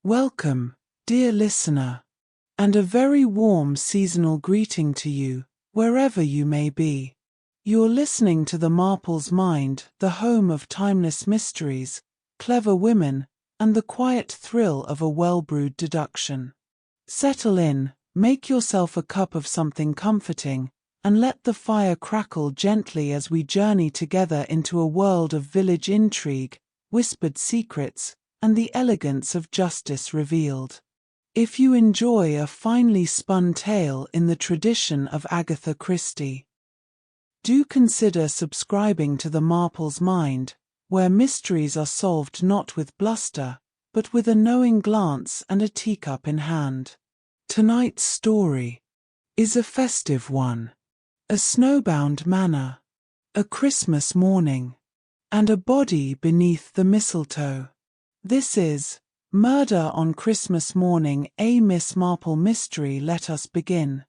Welcome, dear listener, and a very warm seasonal greeting to you, wherever you may be. You're listening to the Marple's Mind, the home of timeless mysteries, clever women, and the quiet thrill of a well-brewed deduction. Settle in, make yourself a cup of something comforting, and let the fire crackle gently as we journey together into a world of village intrigue, whispered secrets, and the elegance of justice revealed. If you enjoy a finely spun tale in the tradition of Agatha Christie, do consider subscribing to the Marple's Mind, where mysteries are solved not with bluster, but with a knowing glance and a teacup in hand. Tonight's story is a festive one. A snowbound manor, a Christmas morning, and a body beneath the mistletoe. This is Murder on Christmas Morning, a Miss Marple mystery. Let us begin.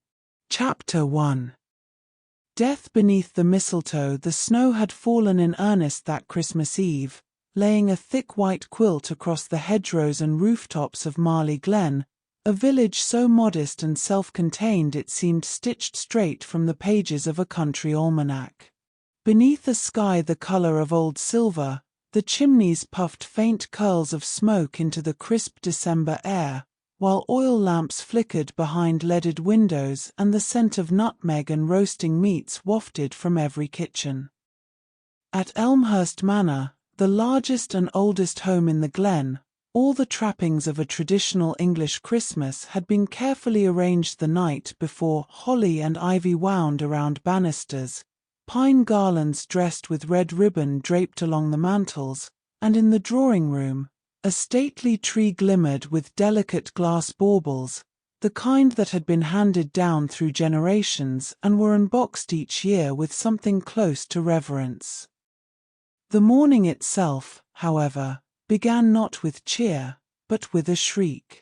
Chapter 1. Death beneath the mistletoe. The snow had fallen in earnest that Christmas Eve, laying a thick white quilt across the hedgerows and rooftops of Marleigh Glen, a village so modest and self-contained it seemed stitched straight from the pages of a country almanac. Beneath a sky the colour of old silver, the chimneys puffed faint curls of smoke into the crisp December air, while oil lamps flickered behind leaded windows and the scent of nutmeg and roasting meats wafted from every kitchen. At Elmhurst Manor, the largest and oldest home in the Glen, all the trappings of a traditional English Christmas had been carefully arranged the night before, holly and ivy wound around banisters, pine garlands dressed with red ribbon draped along the mantels, and in the drawing-room, a stately tree glimmered with delicate glass baubles, the kind that had been handed down through generations and were unboxed each year with something close to reverence. The morning itself, however, began not with cheer, but with a shriek.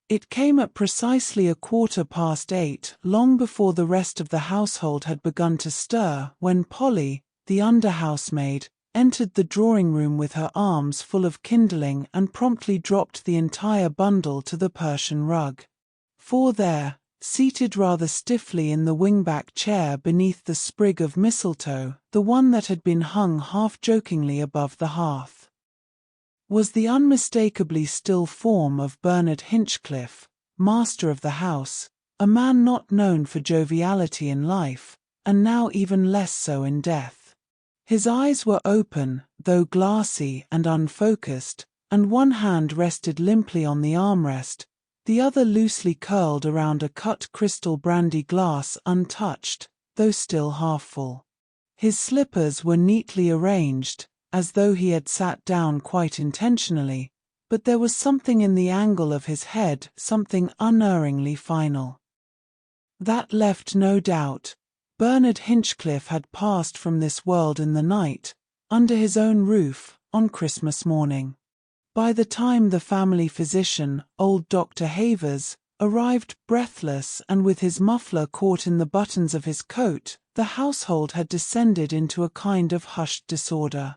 It came at precisely 8:15, long before the rest of the household had begun to stir, when Polly, the under-housemaid, entered the drawing-room with her arms full of kindling and promptly dropped the entire bundle to the Persian rug. For there, seated rather stiffly in the wing-back chair beneath the sprig of mistletoe, the one that had been hung half-jokingly above the hearth, was the unmistakably still form of Bernard Hinchcliffe, master of the house, a man not known for joviality in life, and now even less so in death. His eyes were open, though glassy and unfocused, and one hand rested limply on the armrest, the other loosely curled around a cut crystal brandy glass untouched, though still half full. His slippers were neatly arranged, as though he had sat down quite intentionally, but there was something in the angle of his head, something unerringly final. That left no doubt. Bernard Hinchcliffe had passed from this world in the night, under his own roof, on Christmas morning. By the time the family physician, old Dr. Havers, arrived breathless and with his muffler caught in the buttons of his coat, the household had descended into a kind of hushed disorder.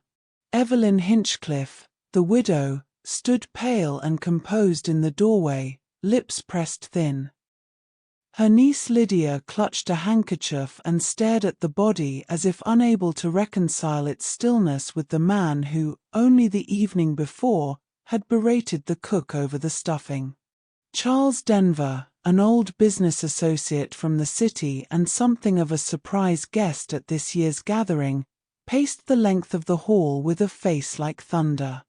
Evelyn Hinchcliffe, the widow, stood pale and composed in the doorway, lips pressed thin. Her niece Lydia clutched a handkerchief and stared at the body as if unable to reconcile its stillness with the man who, only the evening before, had berated the cook over the stuffing. Charles Denver, an old business associate from the city and something of a surprise guest at this year's gathering, paced the length of the hall with a face like thunder.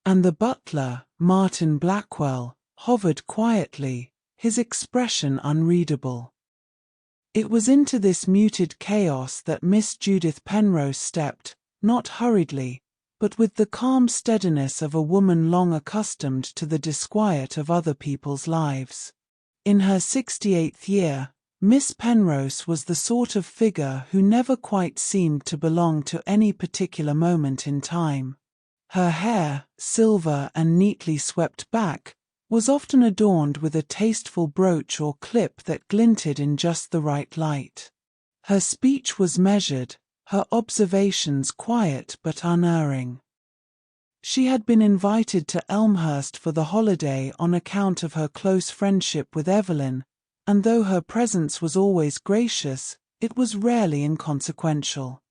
And the butler, Martin Blackwell, hovered quietly, his expression unreadable. It was into this muted chaos that Miss Judith Penrose stepped, not hurriedly, but with the calm steadiness of a woman long accustomed to the disquiet of other people's lives. In her 68th year, Miss Penrose was the sort of figure who never quite seemed to belong to any particular moment in time. Her hair, silver and neatly swept back, was often adorned with a tasteful brooch or clip that glinted in just the right light. Her speech was measured, her observations quiet but unerring. She had been invited to Elmhurst for the holiday on account of her close friendship with Evelyn, and though her presence was always gracious, it was rarely inconsequential.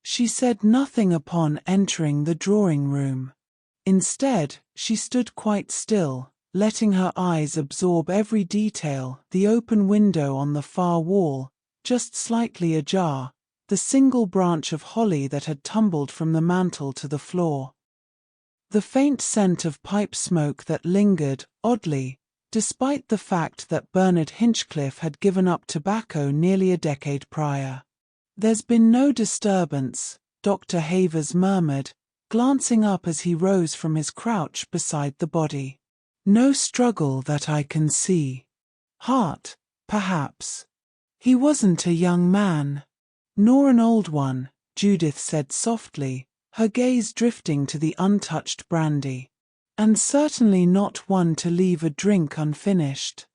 She said nothing upon entering the drawing-room. Instead, she stood quite still, letting her eyes absorb every detail: the open window on the far wall, just slightly ajar, the single branch of holly that had tumbled from the mantel to the floor. The faint scent of pipe smoke that lingered, oddly, despite the fact that Bernard Hinchcliffe had given up tobacco nearly a decade prior. "There's been no disturbance," Dr. Havers murmured, glancing up as he rose from his crouch beside the body. "No struggle that I can see. Heart, perhaps." "He wasn't a young man." "Nor an old one," Judith said softly, her gaze drifting to the untouched brandy. "And certainly not one to leave a drink unfinished."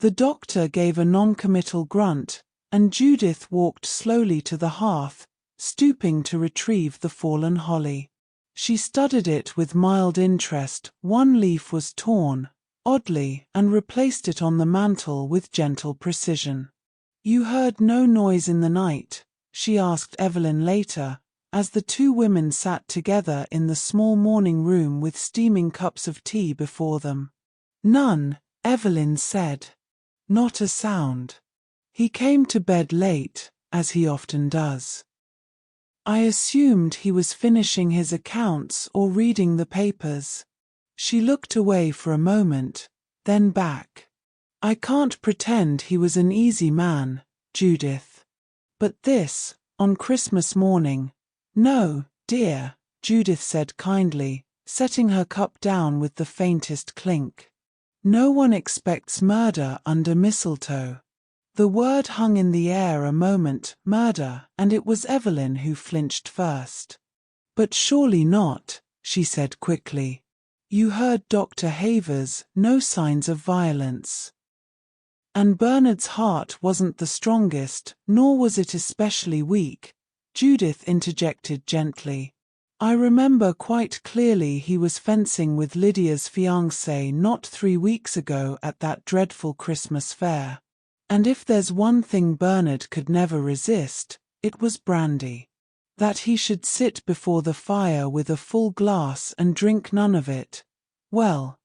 The doctor gave a noncommittal grunt, and Judith walked slowly to the hearth, stooping to retrieve the fallen holly. She studied it with mild interest. One leaf was torn, oddly, and replaced it on the mantel with gentle precision. "You heard no noise in the night?" she asked Evelyn later, as the two women sat together in the small morning room with steaming cups of tea before them. "None," Evelyn said. "Not a sound. He came to bed late, as he often does. I assumed he was finishing his accounts or reading the papers." She looked away for a moment, then back. "I can't pretend he was an easy man, Judith. But this, on Christmas morning—" "No, dear," Judith said kindly, setting her cup down with the faintest clink. "No one expects murder under mistletoe." The word hung in the air a moment, murder, and it was Evelyn who flinched first. "But surely not," she said quickly. "You heard Dr. Havers, no signs of violence." "And Bernard's heart wasn't the strongest, nor was it especially weak," Judith interjected gently. "I remember quite clearly he was fencing with Lydia's fiancé not 3 weeks ago at that dreadful Christmas fair. And if there's one thing Bernard could never resist, it was brandy. That he should sit before the fire with a full glass and drink none of it, well,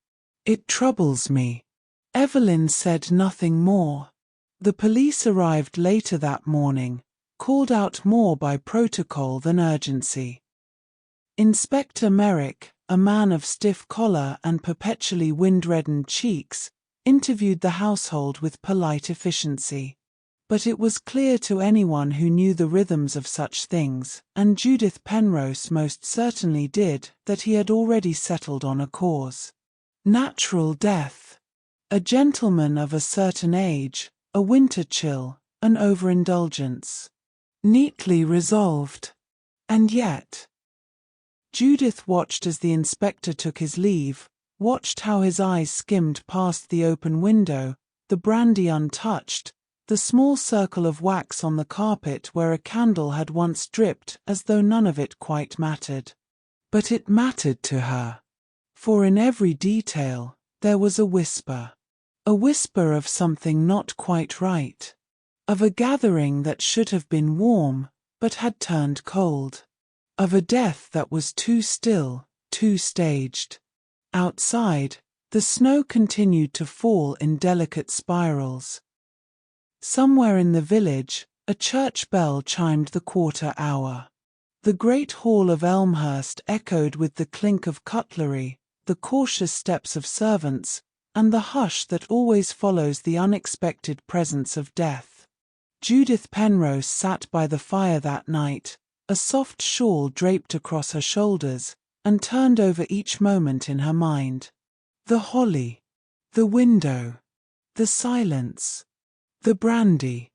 it troubles me." Evelyn said nothing more. The police arrived later that morning, called out more by protocol than urgency. Inspector Merrick, a man of stiff collar and perpetually wind-reddened cheeks, interviewed the household with polite efficiency. But it was clear to anyone who knew the rhythms of such things, and Judith Penrose most certainly did, that he had already settled on a cause. Natural death. A gentleman of a certain age, a winter chill, an overindulgence. Neatly resolved. And yet. Judith watched as the inspector took his leave, watched how his eyes skimmed past the open window, the brandy untouched, the small circle of wax on the carpet where a candle had once dripped, as though none of it quite mattered. But it mattered to her. For in every detail, there was a whisper of something not quite right. Of a gathering that should have been warm, but had turned cold. Of a death that was too still, too staged. Outside, the snow continued to fall in delicate spirals. Somewhere in the village, a church bell chimed the quarter hour. The great hall of Elmhurst echoed with the clink of cutlery, the cautious steps of servants, and the hush that always follows the unexpected presence of death. Judith Penrose sat by the fire that night, a soft shawl draped across her shoulders, and turned over each moment in her mind. The holly, the window, the silence, the brandy,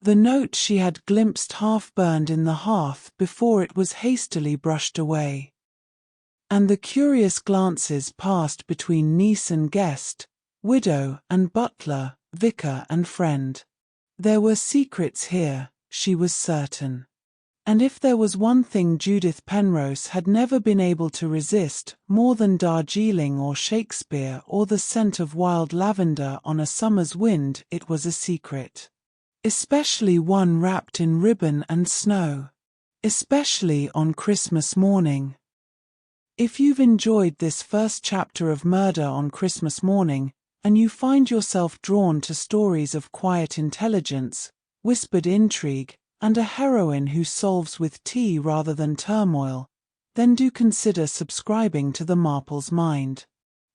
the note she had glimpsed half-burned in the hearth before it was hastily brushed away. And the curious glances passed between niece and guest, widow and butler, vicar and friend. There were secrets here, she was certain. And if there was one thing Judith Penrose had never been able to resist more than Darjeeling or Shakespeare or the scent of wild lavender on a summer's wind, it was a secret. Especially one wrapped in ribbon and snow. Especially on Christmas morning. If you've enjoyed this first chapter of Murder on Christmas Morning, and you find yourself drawn to stories of quiet intelligence, whispered intrigue, and a heroine who solves with tea rather than turmoil, then do consider subscribing to the Marple's Mind.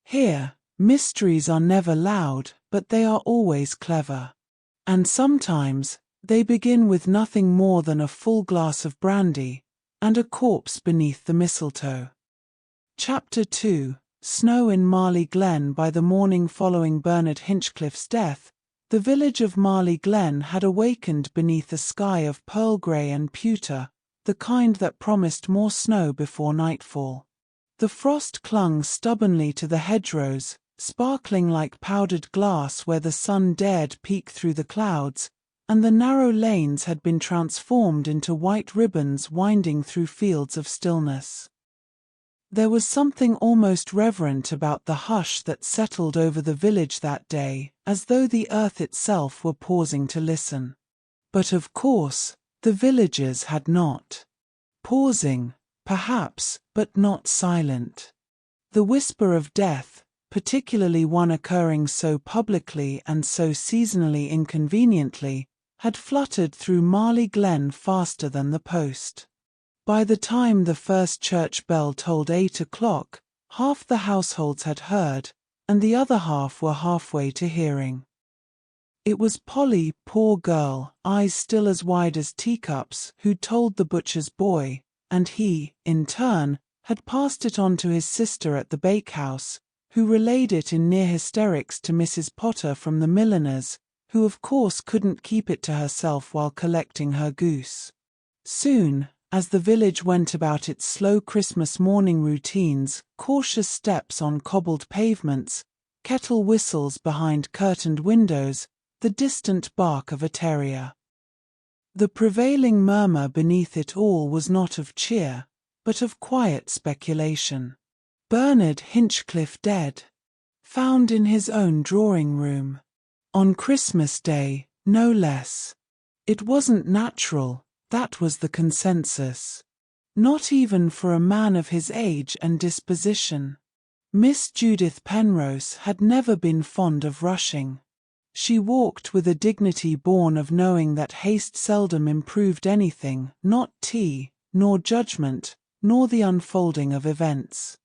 Here, mysteries are never loud, but they are always clever. And sometimes, they begin with nothing more than a full glass of brandy, and a corpse beneath the mistletoe. Chapter 2, Snow in Marleigh Glen. By the morning following Bernard Hinchcliffe's death, the village of Marleigh Glen had awakened beneath a sky of pearl grey and pewter, the kind that promised more snow before nightfall. The frost clung stubbornly to the hedgerows, sparkling like powdered glass where the sun dared peek through the clouds, and the narrow lanes had been transformed into white ribbons winding through fields of stillness. There was something almost reverent about the hush that settled over the village that day, as though the earth itself were pausing to listen. But of course, the villagers had not. Pausing, perhaps, but not silent. The whisper of death, particularly one occurring so publicly and so seasonally inconveniently, had fluttered through Marleigh Glen faster than the post. By the time the first church bell tolled 8 o'clock, half the households had heard, and the other half were halfway to hearing. It was Polly, poor girl, eyes still as wide as teacups, who'd told the butcher's boy, and he, in turn, had passed it on to his sister at the bakehouse, who relayed it in near hysterics to Mrs. Potter from the milliner's, who of course couldn't keep it to herself while collecting her goose. Soon, as the village went about its slow Christmas morning routines, cautious steps on cobbled pavements, kettle whistles behind curtained windows, the distant bark of a terrier. The prevailing murmur beneath it all was not of cheer, but of quiet speculation. Bernard Hinchcliffe dead. Found in his own drawing-room. On Christmas Day, no less. It wasn't natural. That was the consensus. Not even for a man of his age and disposition. Miss Judith Penrose had never been fond of rushing. She walked with a dignity born of knowing that haste seldom improved anything, not tea, nor judgment, nor the unfolding of events.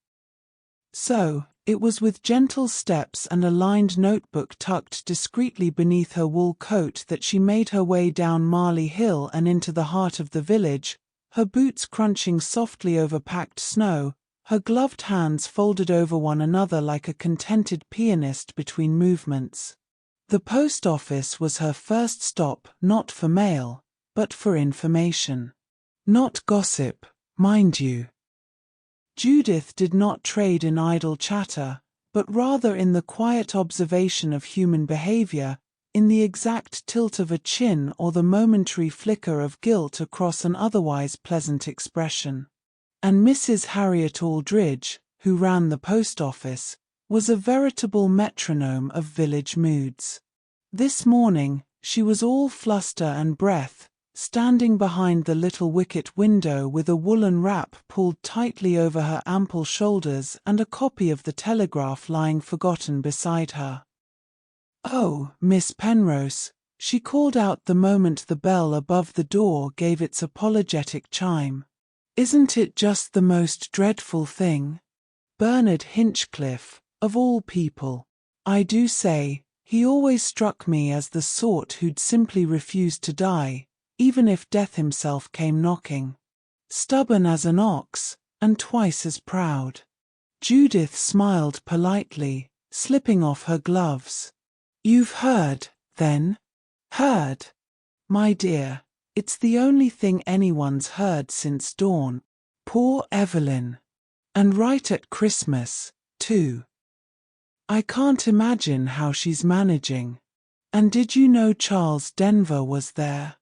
So, it was with gentle steps and a lined notebook tucked discreetly beneath her wool coat that she made her way down Marley Hill and into the heart of the village, her boots crunching softly over packed snow, her gloved hands folded over one another like a contented pianist between movements. The post office was her first stop, not for mail, but for information. Not gossip, mind you. Judith did not trade in idle chatter, but rather in the quiet observation of human behavior, in the exact tilt of a chin or the momentary flicker of guilt across an otherwise pleasant expression. And Mrs. Harriet Aldridge, who ran the post office, was a veritable metronome of village moods. This morning, she was all fluster and breath, standing behind the little wicket window with a woolen wrap pulled tightly over her ample shoulders and a copy of the Telegraph lying forgotten beside her. "Oh, Miss Penrose," she called out the moment the bell above the door gave its apologetic chime. "Isn't it just the most dreadful thing? Bernard Hinchcliffe, of all people. I do say, he always struck me as the sort who'd simply refuse to die, even if death himself came knocking. Stubborn as an ox, and twice as proud." Judith smiled politely, slipping off her gloves. "You've heard, then?" "Heard? My dear, it's the only thing anyone's heard since dawn. Poor Evelyn. And right at Christmas, too. I can't imagine how she's managing. And did you know Charles Denver was there?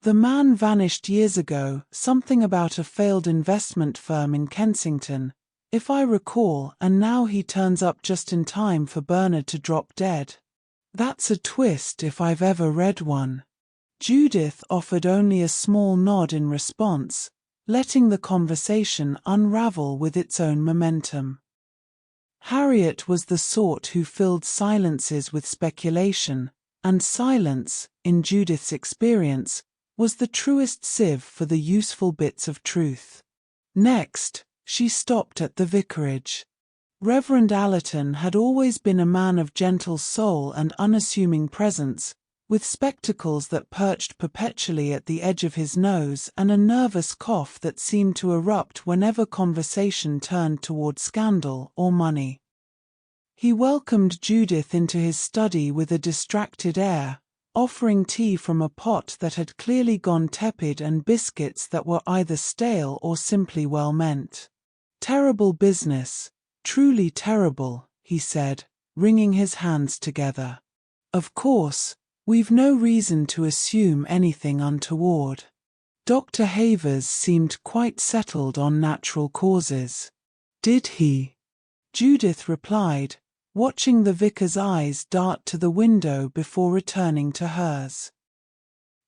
The man vanished years ago, something about a failed investment firm in Kensington, if I recall, and now he turns up just in time for Bernard to drop dead. That's a twist if I've ever read one. Judith offered only a small nod in response, letting the conversation unravel with its own momentum. Harriet was the sort who filled silences with speculation, and silence, in Judith's experience, was the truest sieve for the useful bits of truth. Next, she stopped at the vicarage. Reverend Allerton had always been a man of gentle soul and unassuming presence, with spectacles that perched perpetually at the edge of his nose and a nervous cough that seemed to erupt whenever conversation turned toward scandal or money. He welcomed Judith into his study with a distracted air, offering tea from a pot that had clearly gone tepid and biscuits that were either stale or simply well-meant. "Terrible business, truly terrible," he said, wringing his hands together. "Of course, we've no reason to assume anything untoward. Dr. Havers seemed quite settled on natural causes." "Did he?" Judith replied, watching the vicar's eyes dart to the window before returning to hers.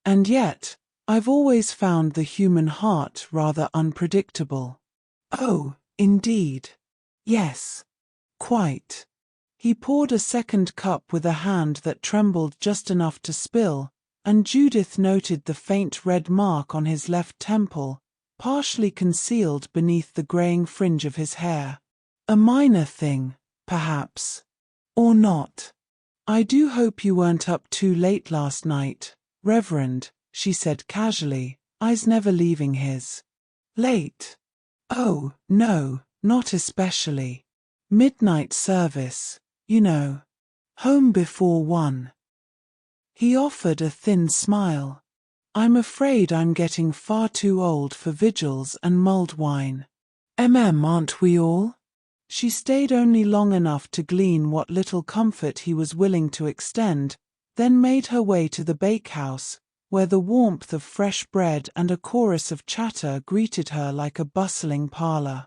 "And yet, I've always found the human heart rather unpredictable." "Oh, indeed. Yes. Quite." He poured a second cup with a hand that trembled just enough to spill, and Judith noted the faint red mark on his left temple, partially concealed beneath the greying fringe of his hair. "A minor thing, perhaps. Or not. I do hope you weren't up too late last night, Reverend," she said casually, eyes never leaving his. "Late? Oh, no, not especially. Midnight service, you know. Home before 1. He offered a thin smile. "I'm afraid I'm getting far too old for vigils and mulled wine. Aren't we all?" She stayed only long enough to glean what little comfort he was willing to extend, then made her way to the bakehouse, where the warmth of fresh bread and a chorus of chatter greeted her like a bustling parlor.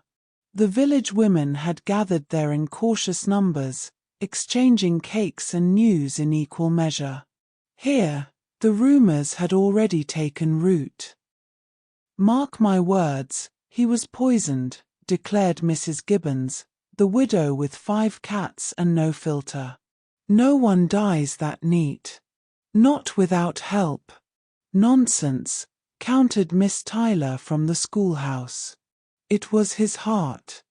The village women had gathered there in cautious numbers, exchanging cakes and news in equal measure. Here, the rumors had already taken root. "Mark my words, he was poisoned," declared Mrs. Gibbons, the widow with 5 cats and no filter. "No one dies that neat. Not without help." "Nonsense," countered Miss Tyler from the schoolhouse. "It was his heart.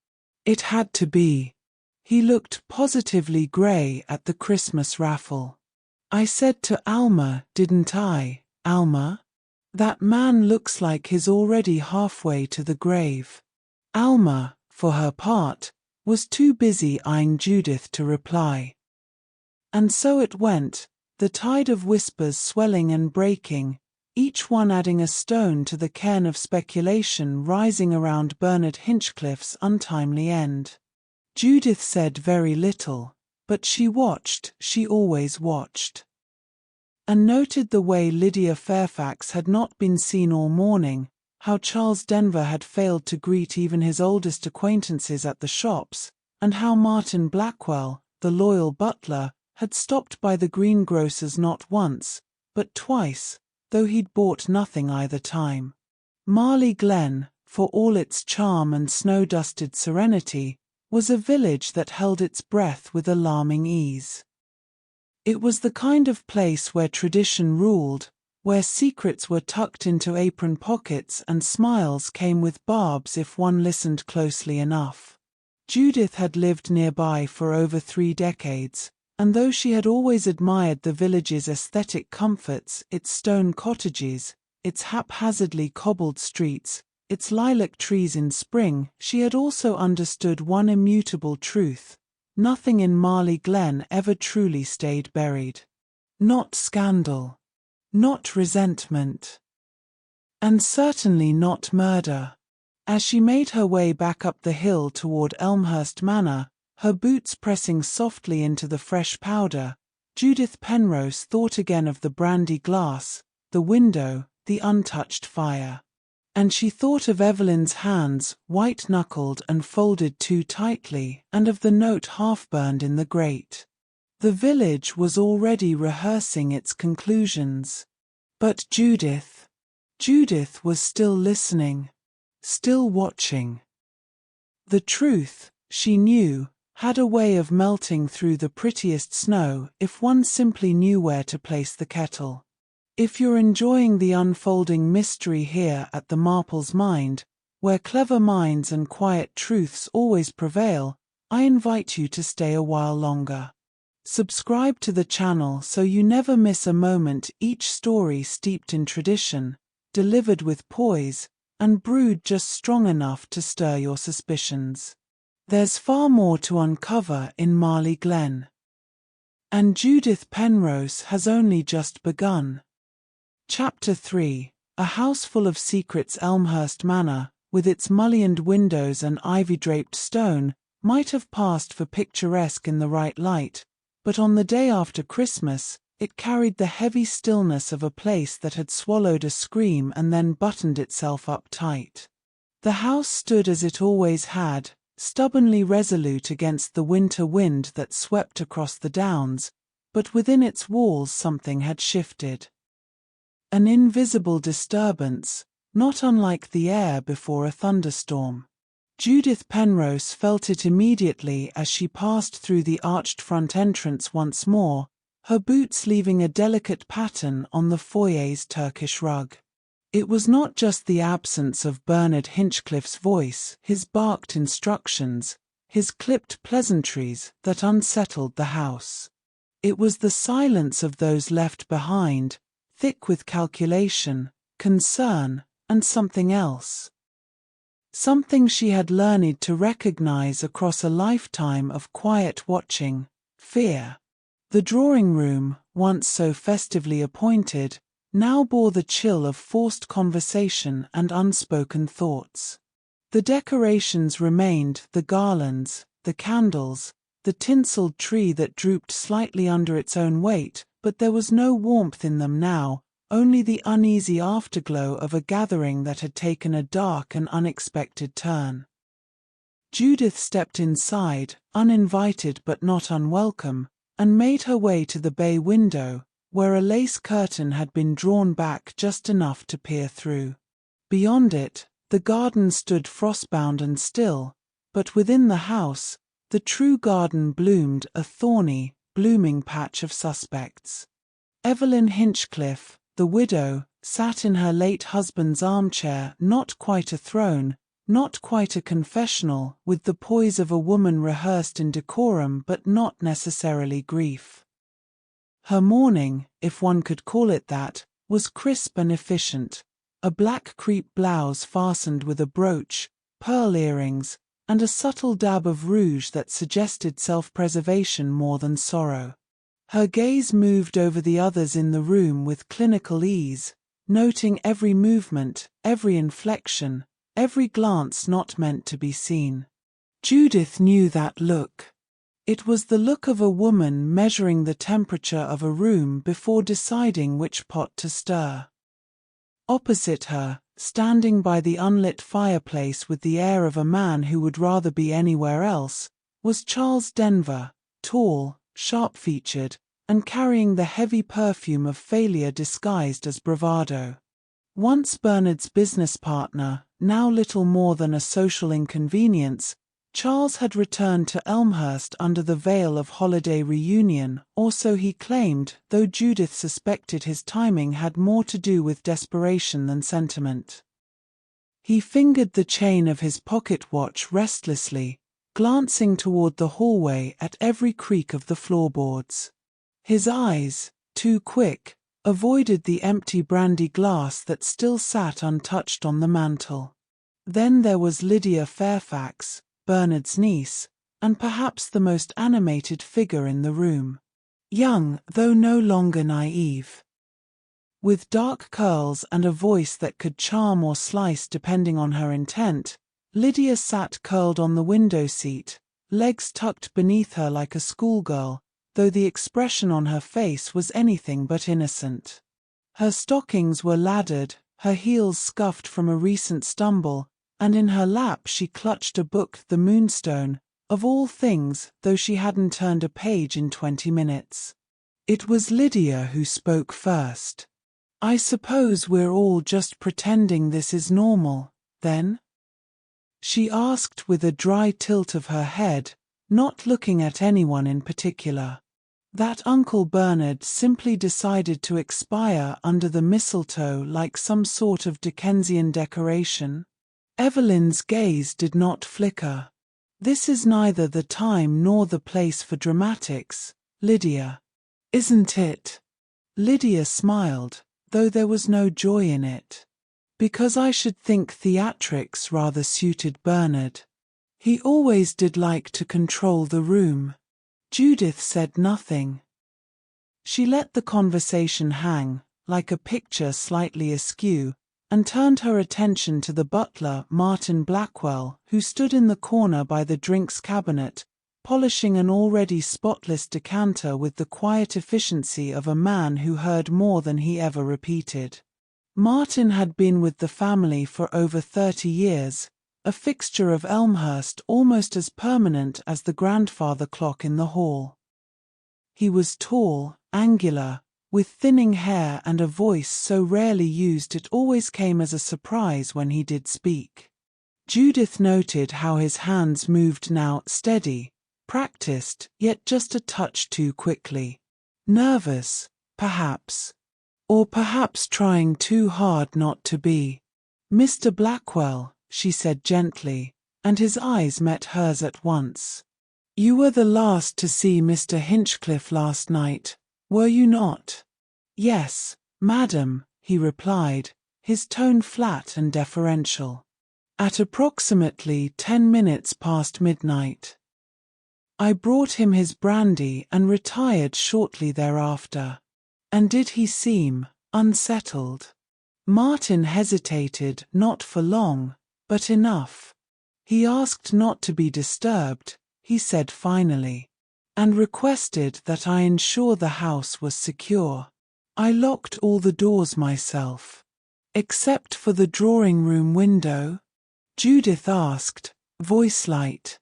It had to be." He looked positively grey at the Christmas raffle. "I said to Alma, didn't I, Alma? That man looks like he's already halfway to the grave." Alma, for her part, was too busy eyeing Judith to reply. And so it went, the tide of whispers swelling and breaking, each one adding a stone to the cairn of speculation rising around Bernard Hinchcliffe's untimely end. Judith said very little, but she always watched. And noted the way Lydia Fairfax had not been seen all morning, how Charles Denver had failed to greet even his oldest acquaintances at the shops, and how Martin Blackwell, the loyal butler, had stopped by the greengrocer's not once, but twice, though he'd bought nothing either time. Marleigh Glen, for all its charm and snow-dusted serenity, was a village that held its breath with alarming ease. It was the kind of place where tradition ruled, where secrets were tucked into apron pockets and smiles came with barbs if one listened closely enough. Judith had lived nearby for over 3 decades, and though she had always admired the village's aesthetic comforts, its stone cottages, its haphazardly cobbled streets, its lilac trees in spring, she had also understood one immutable truth: nothing in Marleigh Glen ever truly stayed buried. Not scandal. Not resentment. And certainly not murder. As she made her way back up the hill toward Elmhurst Manor, her boots pressing softly into the fresh powder, Judith Penrose thought again of the brandy glass, the window, the untouched fire. And she thought of Evelyn's hands, white-knuckled and folded too tightly, and of the note half-burned in the grate. The village was already rehearsing its conclusions. But Judith was still listening, still watching. The truth, she knew, had a way of melting through the prettiest snow if one simply knew where to place the kettle. If you're enjoying the unfolding mystery here at the Marple's Mind, where clever minds and quiet truths always prevail, I invite you to stay a while longer. Subscribe to the channel so you never miss a moment, each story steeped in tradition, delivered with poise, and brewed just strong enough to stir your suspicions. There's far more to uncover in Marleigh Glen. And Judith Penrose has only just begun. Chapter 3. A house full of secrets. Elmhurst Manor, with its mullioned windows and ivy-draped stone, might have passed for picturesque in the right light, but on the day after Christmas, it carried the heavy stillness of a place that had swallowed a scream and then buttoned itself up tight. The house stood as it always had, stubbornly resolute against the winter wind that swept across the downs, but within its walls something had shifted. An invisible disturbance, not unlike the air before a thunderstorm. Judith Penrose felt it immediately as she passed through the arched front entrance once more, her boots leaving a delicate pattern on the foyer's Turkish rug. It was not just the absence of Bernard Hinchcliffe's voice, his barked instructions, his clipped pleasantries, that unsettled the house. It was the silence of those left behind, thick with calculation, concern, and something else. Something she had learned to recognize across a lifetime of quiet watching, fear. The drawing room, once so festively appointed, now bore the chill of forced conversation and unspoken thoughts. The decorations remained, the garlands, the candles, the tinselled tree that drooped slightly under its own weight, but there was no warmth in them now, only the uneasy afterglow of a gathering that had taken a dark and unexpected turn. Judith stepped inside, uninvited but not unwelcome, and made her way to the bay window, where a lace curtain had been drawn back just enough to peer through. Beyond it, the garden stood frostbound and still, but within the house, the true garden bloomed, a thorny, blooming patch of suspects. Evelyn Hinchcliffe, the widow, sat in her late husband's armchair, not quite a throne, not quite a confessional, with the poise of a woman rehearsed in decorum but not necessarily grief. Her mourning, if one could call it that, was crisp and efficient, a black crepe blouse fastened with a brooch, pearl earrings, and a subtle dab of rouge that suggested self-preservation more than sorrow. Her gaze moved over the others in the room with clinical ease, noting every movement, every inflection, every glance not meant to be seen. Judith knew that look. It was the look of a woman measuring the temperature of a room before deciding which pot to stir. Opposite her, standing by the unlit fireplace with the air of a man who would rather be anywhere else, was Charles Denver, tall, sharp-featured, and carrying the heavy perfume of failure disguised as bravado. Once Bernard's business partner, now little more than a social inconvenience, Charles had returned to Elmhurst under the veil of holiday reunion, or so he claimed, though Judith suspected his timing had more to do with desperation than sentiment. He fingered the chain of his pocket watch restlessly, glancing toward the hallway at every creak of the floorboards. His eyes, too quick, avoided the empty brandy glass that still sat untouched on the mantel. Then there was Lydia Fairfax, Bernard's niece, and perhaps the most animated figure in the room. Young, though no longer naive. With dark curls and a voice that could charm or slice depending on her intent, Lydia sat curled on the window seat, legs tucked beneath her like a schoolgirl, though the expression on her face was anything but innocent. Her stockings were laddered, her heels scuffed from a recent stumble, and in her lap she clutched a book, The Moonstone, of all things, though she hadn't turned a page in 20 minutes. It was Lydia who spoke first. "I suppose we're all just pretending this is normal, then?" she asked with a dry tilt of her head, not looking at anyone in particular. That Uncle Bernard simply decided to expire under the mistletoe like some sort of Dickensian decoration? Evelyn's gaze did not flicker. "This is neither the time nor the place for dramatics, Lydia. Isn't it?" Lydia smiled, though there was no joy in it. "Because I should think theatrics rather suited Bernard. He always did like to control the room." Judith said nothing. She let the conversation hang, like a picture slightly askew, and turned her attention to the butler, Martin Blackwell, who stood in the corner by the drinks cabinet, polishing an already spotless decanter with the quiet efficiency of a man who heard more than he ever repeated. Martin had been with the family for over 30 years, a fixture of Elmhurst almost as permanent as the grandfather clock in the hall. He was tall, angular, with thinning hair and a voice so rarely used it always came as a surprise when he did speak. Judith noted how his hands moved now, steady, practiced, yet just a touch too quickly. Nervous, perhaps. Or perhaps trying too hard not to be. "Mr. Blackwell," she said gently, and his eyes met hers at once. "You were the last to see Mr. Hinchcliffe last night, were you not?" "Yes, madam," he replied, his tone flat and deferential. "At approximately 10 minutes past midnight. I brought him his brandy and retired shortly thereafter." "And did he seem unsettled?" Martin hesitated, not for long, but enough. "He asked not to be disturbed," he said finally, "and requested that I ensure the house was secure. I locked all the doors myself." "Except for the drawing-room window?" Judith asked, voice light.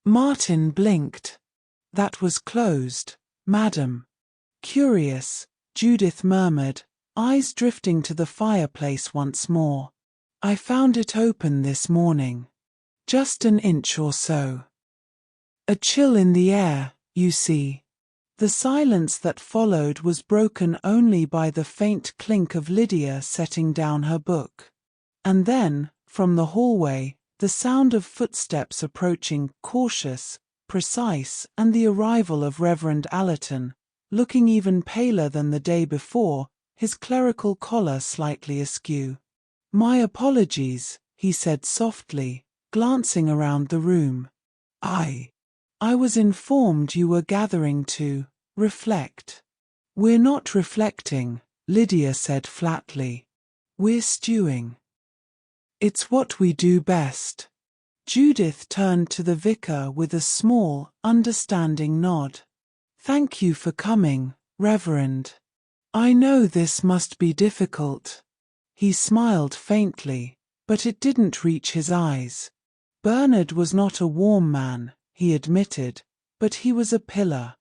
Martin blinked. "That was closed, madam." "Curious," Judith murmured, eyes drifting to the fireplace once more. "I found it open this morning. Just an inch or so. A chill in the air, you see." The silence that followed was broken only by the faint clink of Lydia setting down her book. And then, from the hallway, the sound of footsteps approaching, cautious, precise, and the arrival of Reverend Allerton, looking even paler than the day before, his clerical collar slightly askew. "My apologies," he said softly, glancing around the room. I was informed you were gathering to reflect." "We're not reflecting," Lydia said flatly. "We're stewing. It's what we do best." Judith turned to the vicar with a small, understanding nod. "Thank you for coming, Reverend. I know this must be difficult." He smiled faintly, but it didn't reach his eyes. Bernard was not a warm man, he admitted, but he was a pillar.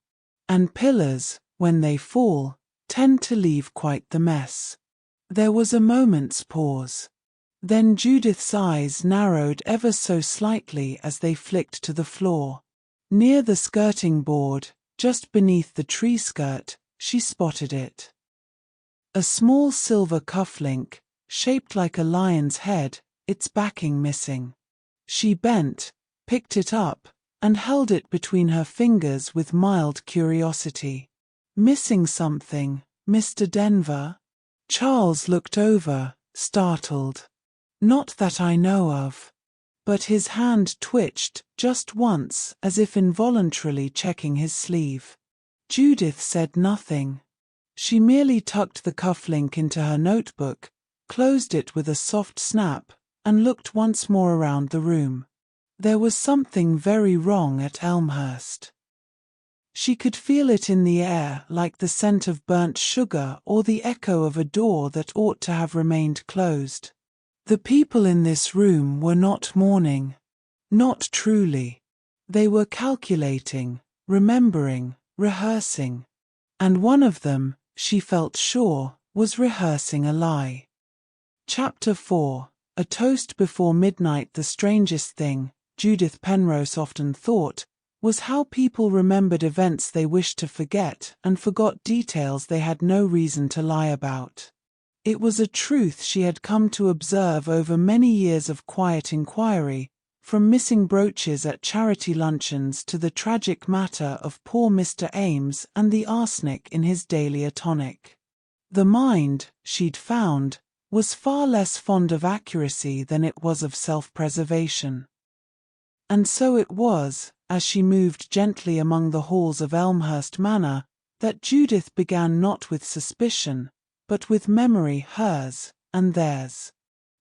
And pillars, when they fall, tend to leave quite the mess. There was a moment's pause. Then Judith's eyes narrowed ever so slightly as they flicked to the floor. Near the skirting board, just beneath the tree skirt, she spotted it. A small silver cufflink, shaped like a lion's head, its backing missing. She bent, picked it up, and held it between her fingers with mild curiosity. "Missing something, Mr. Denver?" Charles looked over, startled. "Not that I know of." But his hand twitched just once as if involuntarily checking his sleeve. Judith said nothing. She merely tucked the cufflink into her notebook, closed it with a soft snap, and looked once more around the room. There was something very wrong at Elmhurst. She could feel it in the air like the scent of burnt sugar or the echo of a door that ought to have remained closed. The people in this room were not mourning. Not truly. They were calculating, remembering, rehearsing. And one of them, she felt sure, was rehearsing a lie. Chapter 4. A Toast Before Midnight. The strangest thing, Judith Penrose often thought, was how people remembered events they wished to forget and forgot details they had no reason to lie about. It was a truth she had come to observe over many years of quiet inquiry, from missing brooches at charity luncheons to the tragic matter of poor Mr. Ames and the arsenic in his dahlia tonic. The mind, she'd found, was far less fond of accuracy than it was of self-preservation. And so it was, as she moved gently among the halls of Elmhurst Manor, that Judith began not with suspicion, but with memory, hers and theirs.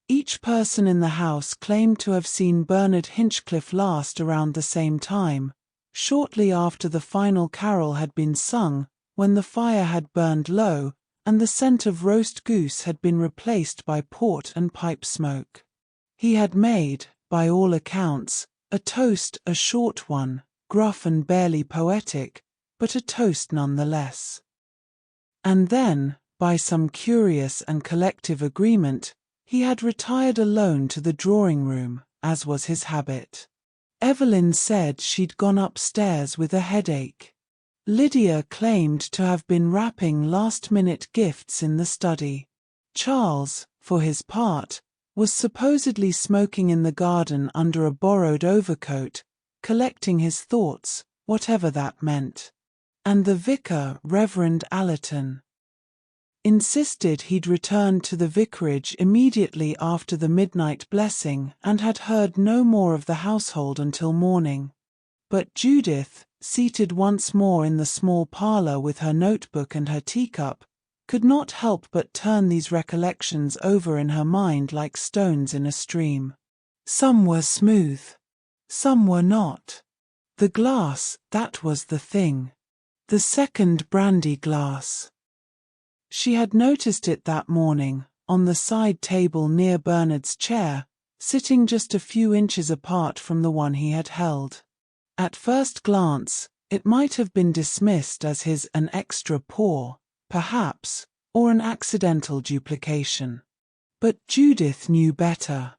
Each person in the house claimed to have seen Bernard Hinchcliffe last around the same time, shortly after the final carol had been sung, when the fire had burned low, and the scent of roast goose had been replaced by port and pipe smoke. He had made, by all accounts, a toast, a short one, gruff and barely poetic, but a toast nonetheless. And then, by some curious and collective agreement, he had retired alone to the drawing-room, as was his habit. Evelyn said she'd gone upstairs with a headache. Lydia claimed to have been wrapping last-minute gifts in the study. Charles, for his part, was supposedly smoking in the garden under a borrowed overcoat, collecting his thoughts, whatever that meant. And the vicar, Reverend Allerton, insisted he'd returned to the vicarage immediately after the midnight blessing and had heard no more of the household until morning. But Judith, seated once more in the small parlour with her notebook and her teacup, could not help but turn these recollections over in her mind like stones in a stream. Some were smooth. Some were not. The glass, that was the thing. The second brandy glass. She had noticed it that morning, on the side table near Bernard's chair, sitting just a few inches apart from the one he had held. At first glance, it might have been dismissed as an extra pour, perhaps, or an accidental duplication. But Judith knew better.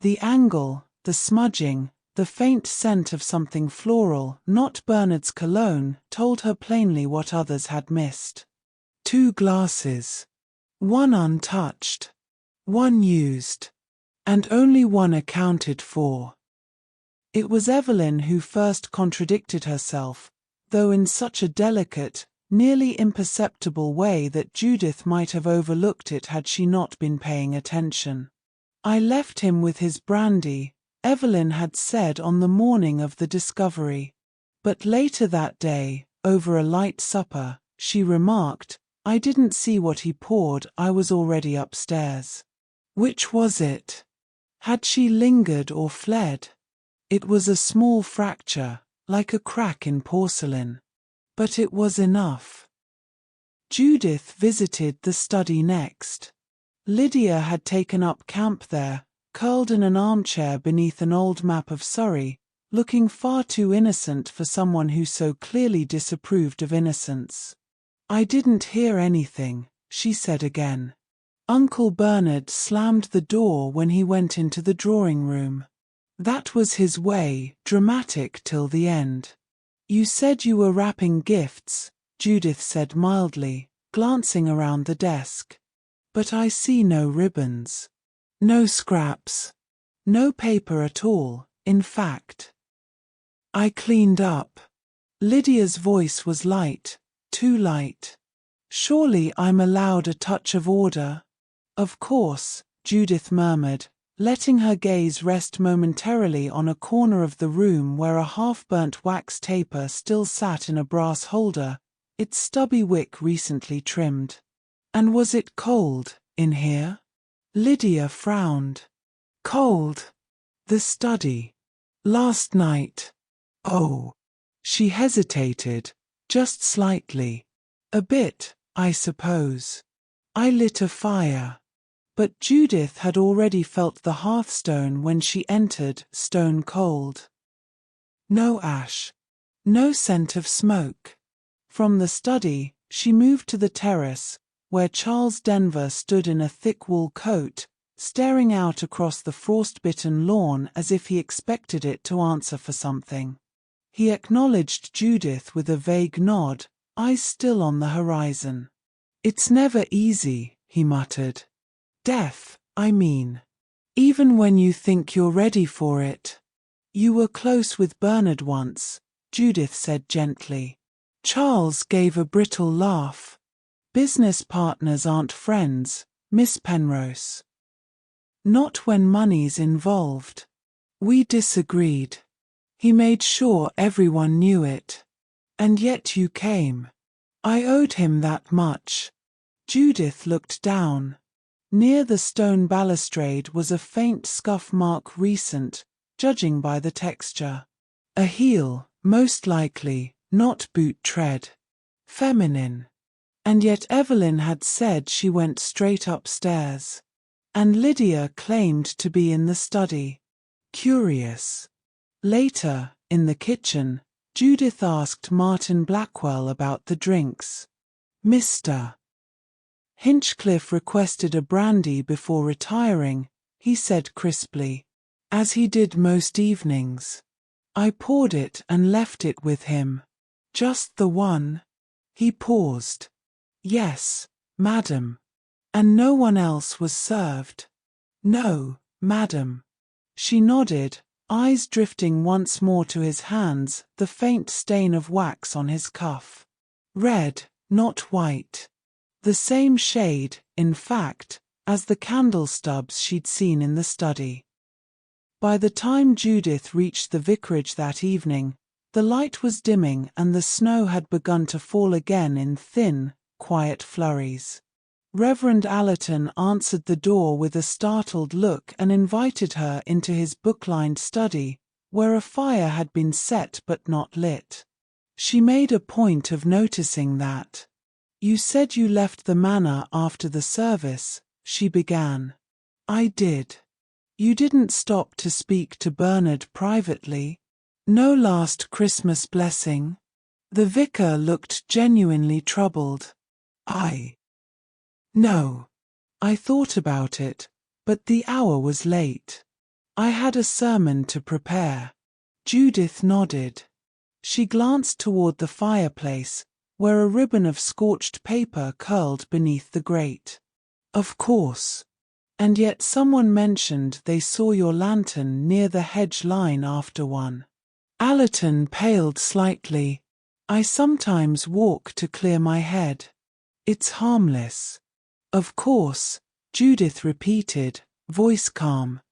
The angle, the smudging, the faint scent of something floral, not Bernard's cologne, told her plainly what others had missed. 2 glasses. One untouched. One used. And only one accounted for. It was Evelyn who first contradicted herself, though in such a delicate, nearly imperceptible way that Judith might have overlooked it had she not been paying attention. "I left him with his brandy," Evelyn had said on the morning of the discovery. But later that day, over a light supper, she remarked, "I didn't see what he poured, I was already upstairs." Which was it? Had she lingered or fled? It was a small fracture, like a crack in porcelain. But it was enough. Judith visited the study next. Lydia had taken up camp there, curled in an armchair beneath an old map of Surrey, looking far too innocent for someone who so clearly disapproved of innocence. "I didn't hear anything," she said again. Uncle Bernard slammed the door when he went into the drawing-room. That was his way, dramatic till the end. "You said you were wrapping gifts," Judith said mildly, glancing around the desk. "But I see no ribbons. No scraps. No paper at all, in fact." "I cleaned up." Lydia's voice was light, too light. "Surely I'm allowed a touch of order." "Of course," Judith murmured, letting her gaze rest momentarily on a corner of the room where a half-burnt wax taper still sat in a brass holder, its stubby wick recently trimmed. "And was it cold, in here?" Lydia frowned. "Cold? The study. Last night. Oh." She hesitated, Just slightly. A bit, I suppose. I lit a fire. But Judith had already felt the hearthstone when she entered, stone cold. No ash. No scent of smoke. From the study, she moved to the terrace, where Charles Denver stood in a thick wool coat, staring out across the frost-bitten lawn as if he expected it to answer for something. He acknowledged Judith with a vague nod, eyes still on the horizon. "It's never easy," he muttered. "Death, I mean. Even when you think you're ready for it." "You were close with Bernard once," Judith said gently. Charles gave a brittle laugh. "Business partners aren't friends, Miss Penrose. Not when money's involved." We disagreed. He made sure everyone knew it. "And yet you came." I owed him that much. Judith looked down. Near the stone balustrade was a faint scuff mark, recent, judging by the texture. A heel, most likely, not boot tread. Feminine. And yet Evelyn had said she went straight upstairs. And Lydia claimed to be in the study. Curious. Later, in the kitchen, Judith asked Martin Blackwell about the drinks. Mr. Hinchcliffe requested a brandy before retiring, he said crisply, as he did most evenings. I poured it and left it with him. Just the one? He paused. Yes, madam. And no one else was served? No, madam. She nodded, eyes drifting once more to his hands, the faint stain of wax on his cuff. Red, not white. The same shade, in fact, as the candle stubs she'd seen in the study. By the time Judith reached the vicarage that evening, the light was dimming and the snow had begun to fall again in thin, quiet flurries. Reverend Allerton answered the door with a startled look and invited her into his book-lined study, where a fire had been set but not lit. She made a point of noticing that. You said you left the manor after the service, she began. I did. You didn't stop to speak to Bernard privately? No last Christmas blessing? The vicar looked genuinely troubled. No. I thought about it, but the hour was late. I had a sermon to prepare. Judith nodded. She glanced toward the fireplace, where a ribbon of scorched paper curled beneath the grate. Of course. And yet someone mentioned they saw your lantern near the hedge line after one. Allerton paled slightly. I sometimes walk to clear my head. It's harmless. Of course, Judith repeated, voice calm.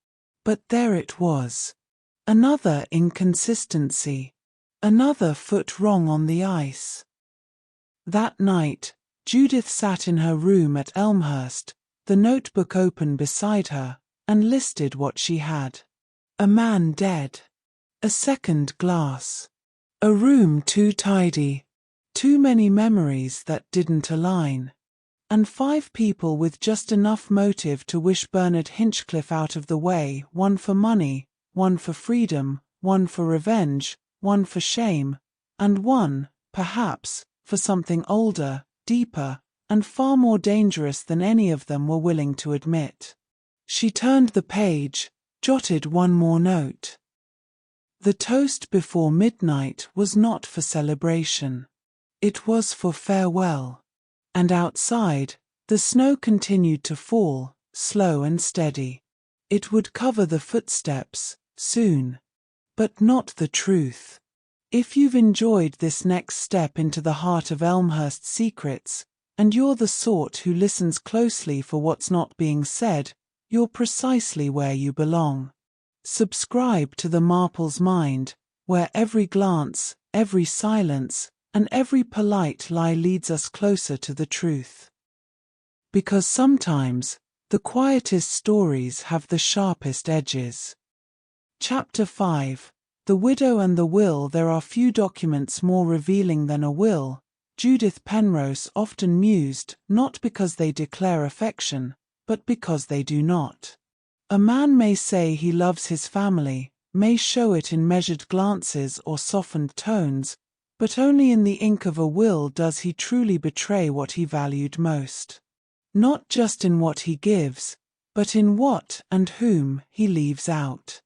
But there it was. Another inconsistency. Another foot wrong on the ice. That night, Judith sat in her room at Elmhurst, the notebook open beside her, and listed what she had. A man dead. A second glass. A room too tidy. Too many memories that didn't align. And 5 people with just enough motive to wish Bernard Hinchcliffe out of the way, one for money, one for freedom, one for revenge, one for shame, and one, perhaps, for something older, deeper, and far more dangerous than any of them were willing to admit. She turned the page, jotted one more note. The toast before midnight was not for celebration. It was for farewell. And outside, the snow continued to fall, slow and steady. It would cover the footsteps, soon. But not the truth. If you've enjoyed this next step into the heart of Elmhurst secrets, and you're the sort who listens closely for what's not being said, you're precisely where you belong. Subscribe to the Marple's Mind, where every glance, every silence, and every polite lie leads us closer to the truth. Because sometimes, the quietest stories have the sharpest edges. Chapter 5. The widow and the will. There are few documents more revealing than a will, Judith Penrose often mused, not because they declare affection, but because they do not. A man may say he loves his family, may show it in measured glances or softened tones, but only in the ink of a will does he truly betray what he valued most. Not just in what he gives, but in what and whom he leaves out.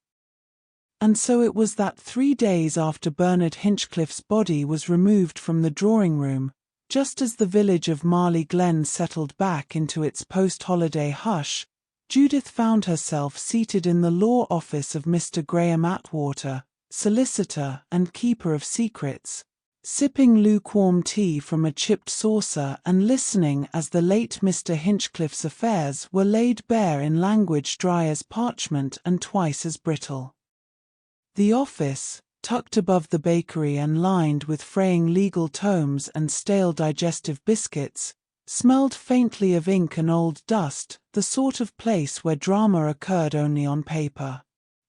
And so it was that 3 days after Bernard Hinchcliffe's body was removed from the drawing-room, just as the village of Marleigh Glen settled back into its post-holiday hush, Judith found herself seated in the law office of Mr. Graham Atwater, solicitor and keeper of secrets, sipping lukewarm tea from a chipped saucer and listening as the late Mr. Hinchcliffe's affairs were laid bare in language dry as parchment and twice as brittle. The office, tucked above the bakery and lined with fraying legal tomes and stale digestive biscuits, smelled faintly of ink and old dust, the sort of place where drama occurred only on paper.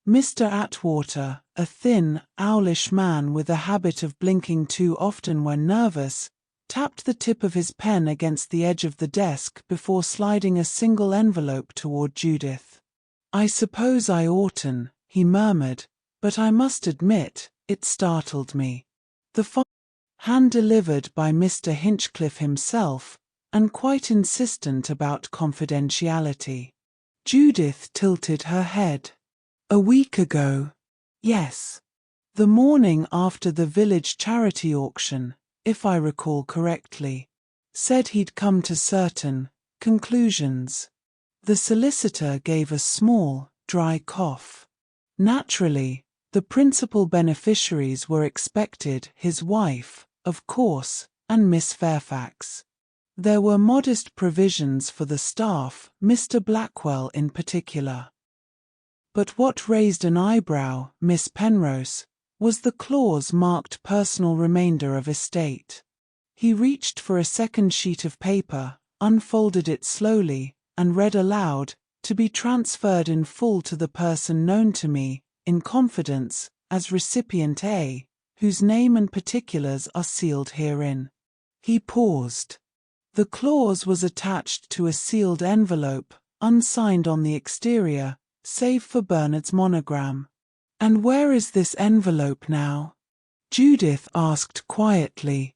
Mr. Atwater, a thin, owlish man with a habit of blinking too often when nervous, tapped the tip of his pen against the edge of the desk before sliding a single envelope toward Judith. "I suppose I oughtn't," he murmured, "but I must admit, it startled me." The hand-delivered by Mr. Hinchcliffe himself, and quite insistent about confidentiality. Judith tilted her head. "A week ago. Yes. The morning after the village charity auction, if I recall correctly. Said he'd come to certain conclusions." The solicitor gave a small, dry cough. Naturally, the principal beneficiaries were expected, his wife, of course, and Miss Fairfax. There were modest provisions for the staff, Mr. Blackwell in particular. But what raised an eyebrow, Miss Penrose, was the clause marked personal remainder of estate. He reached for a second sheet of paper, unfolded it slowly, and read aloud, "To be transferred in full to the person known to me, in confidence, as recipient A, whose name and particulars are sealed herein." He paused. The clause was attached to a sealed envelope, unsigned on the exterior, save for Bernard's monogram. "And where is this envelope now?" Judith asked quietly.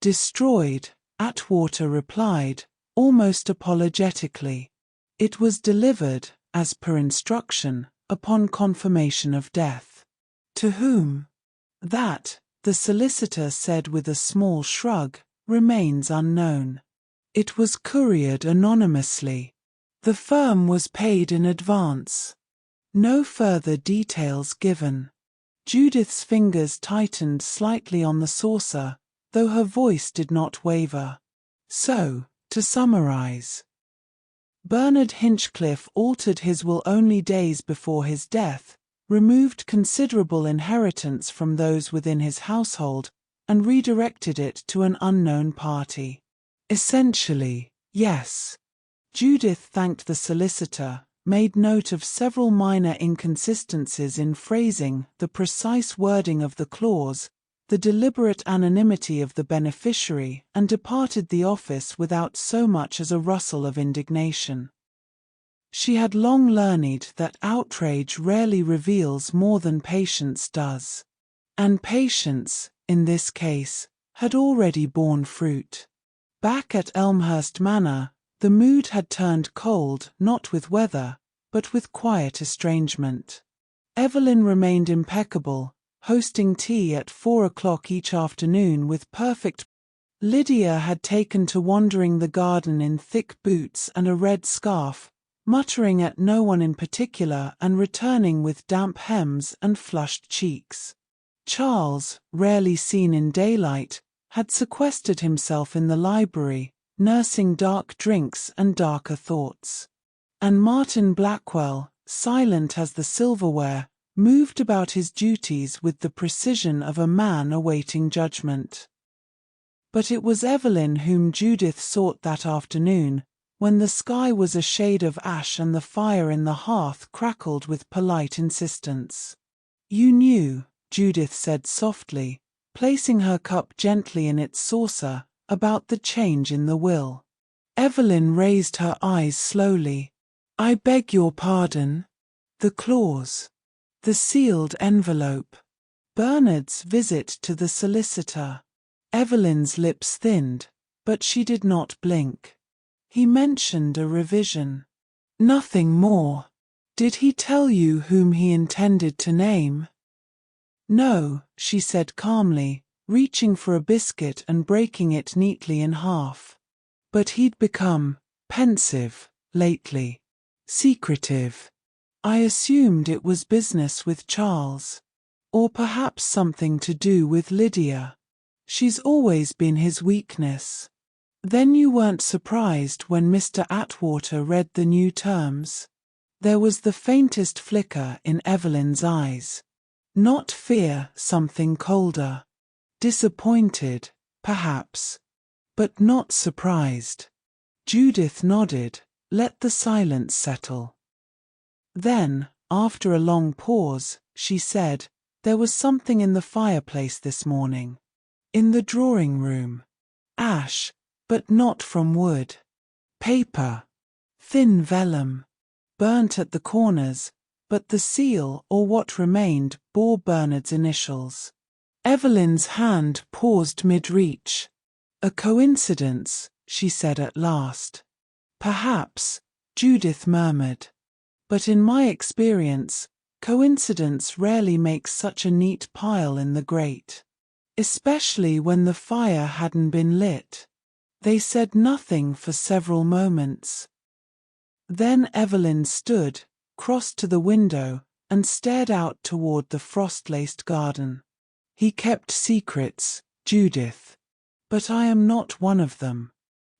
"Destroyed," Atwater replied, almost apologetically. "It was delivered, as per instruction, upon confirmation of death." "To whom?" "That," the solicitor said with a small shrug, "remains unknown. It was couriered anonymously. The firm was paid in advance. No further details given." Judith's fingers tightened slightly on the saucer, though her voice did not waver. "So, to summarize. Bernard Hinchcliffe altered his will only days before his death, removed considerable inheritance from those within his household, and redirected it to an unknown party." "Essentially, yes." Judith thanked the solicitor, made note of several minor inconsistencies in phrasing, the precise wording of the clause, the deliberate anonymity of the beneficiary, and departed the office without so much as a rustle of indignation. She had long learned that outrage rarely reveals more than patience does. And patience, in this case, had already borne fruit. Back at Elmhurst Manor, the mood had turned cold, not with weather, but with quiet estrangement. Evelyn remained impeccable, hosting tea at 4 o'clock each afternoon with perfect. Lydia had taken to wandering the garden in thick boots and a red scarf, muttering at no one in particular and returning with damp hems and flushed cheeks. Charles, rarely seen in daylight, had sequestered himself in the library, nursing dark drinks and darker thoughts. And Martin Blackwell, silent as the silverware, moved about his duties with the precision of a man awaiting judgment. But it was Evelyn whom Judith sought that afternoon, when the sky was a shade of ash and the fire in the hearth crackled with polite insistence. You knew, Judith said softly, placing her cup gently in its saucer, about the change in the will. Evelyn raised her eyes slowly. I beg your pardon. The clause. The sealed envelope. Bernard's visit to the solicitor. Evelyn's lips thinned, but she did not blink. He mentioned a revision. Nothing more. Did he tell you whom he intended to name? No, she said calmly, reaching for a biscuit and breaking it neatly in half. But he'd become pensive lately. Secretive. I assumed it was business with Charles. Or perhaps something to do with Lydia. She's always been his weakness. Then you weren't surprised when Mr. Atwater read the new terms? There was the faintest flicker in Evelyn's eyes. Not fear, something colder. Disappointed, perhaps. But not surprised. Judith nodded, let the silence settle. Then, after a long pause, she said, there was something in the fireplace this morning. In the drawing room. Ash, but not from wood. Paper. Thin vellum. Burnt at the corners, but the seal, or what remained, bore Bernard's initials. Evelyn's hand paused mid-reach. A coincidence, she said at last. Perhaps, Judith murmured. But in my experience, coincidence rarely makes such a neat pile in the grate. Especially when the fire hadn't been lit. They said nothing for several moments. Then Evelyn stood, crossed to the window, and stared out toward the frost-laced garden. He kept secrets, Judith. But I am not one of them.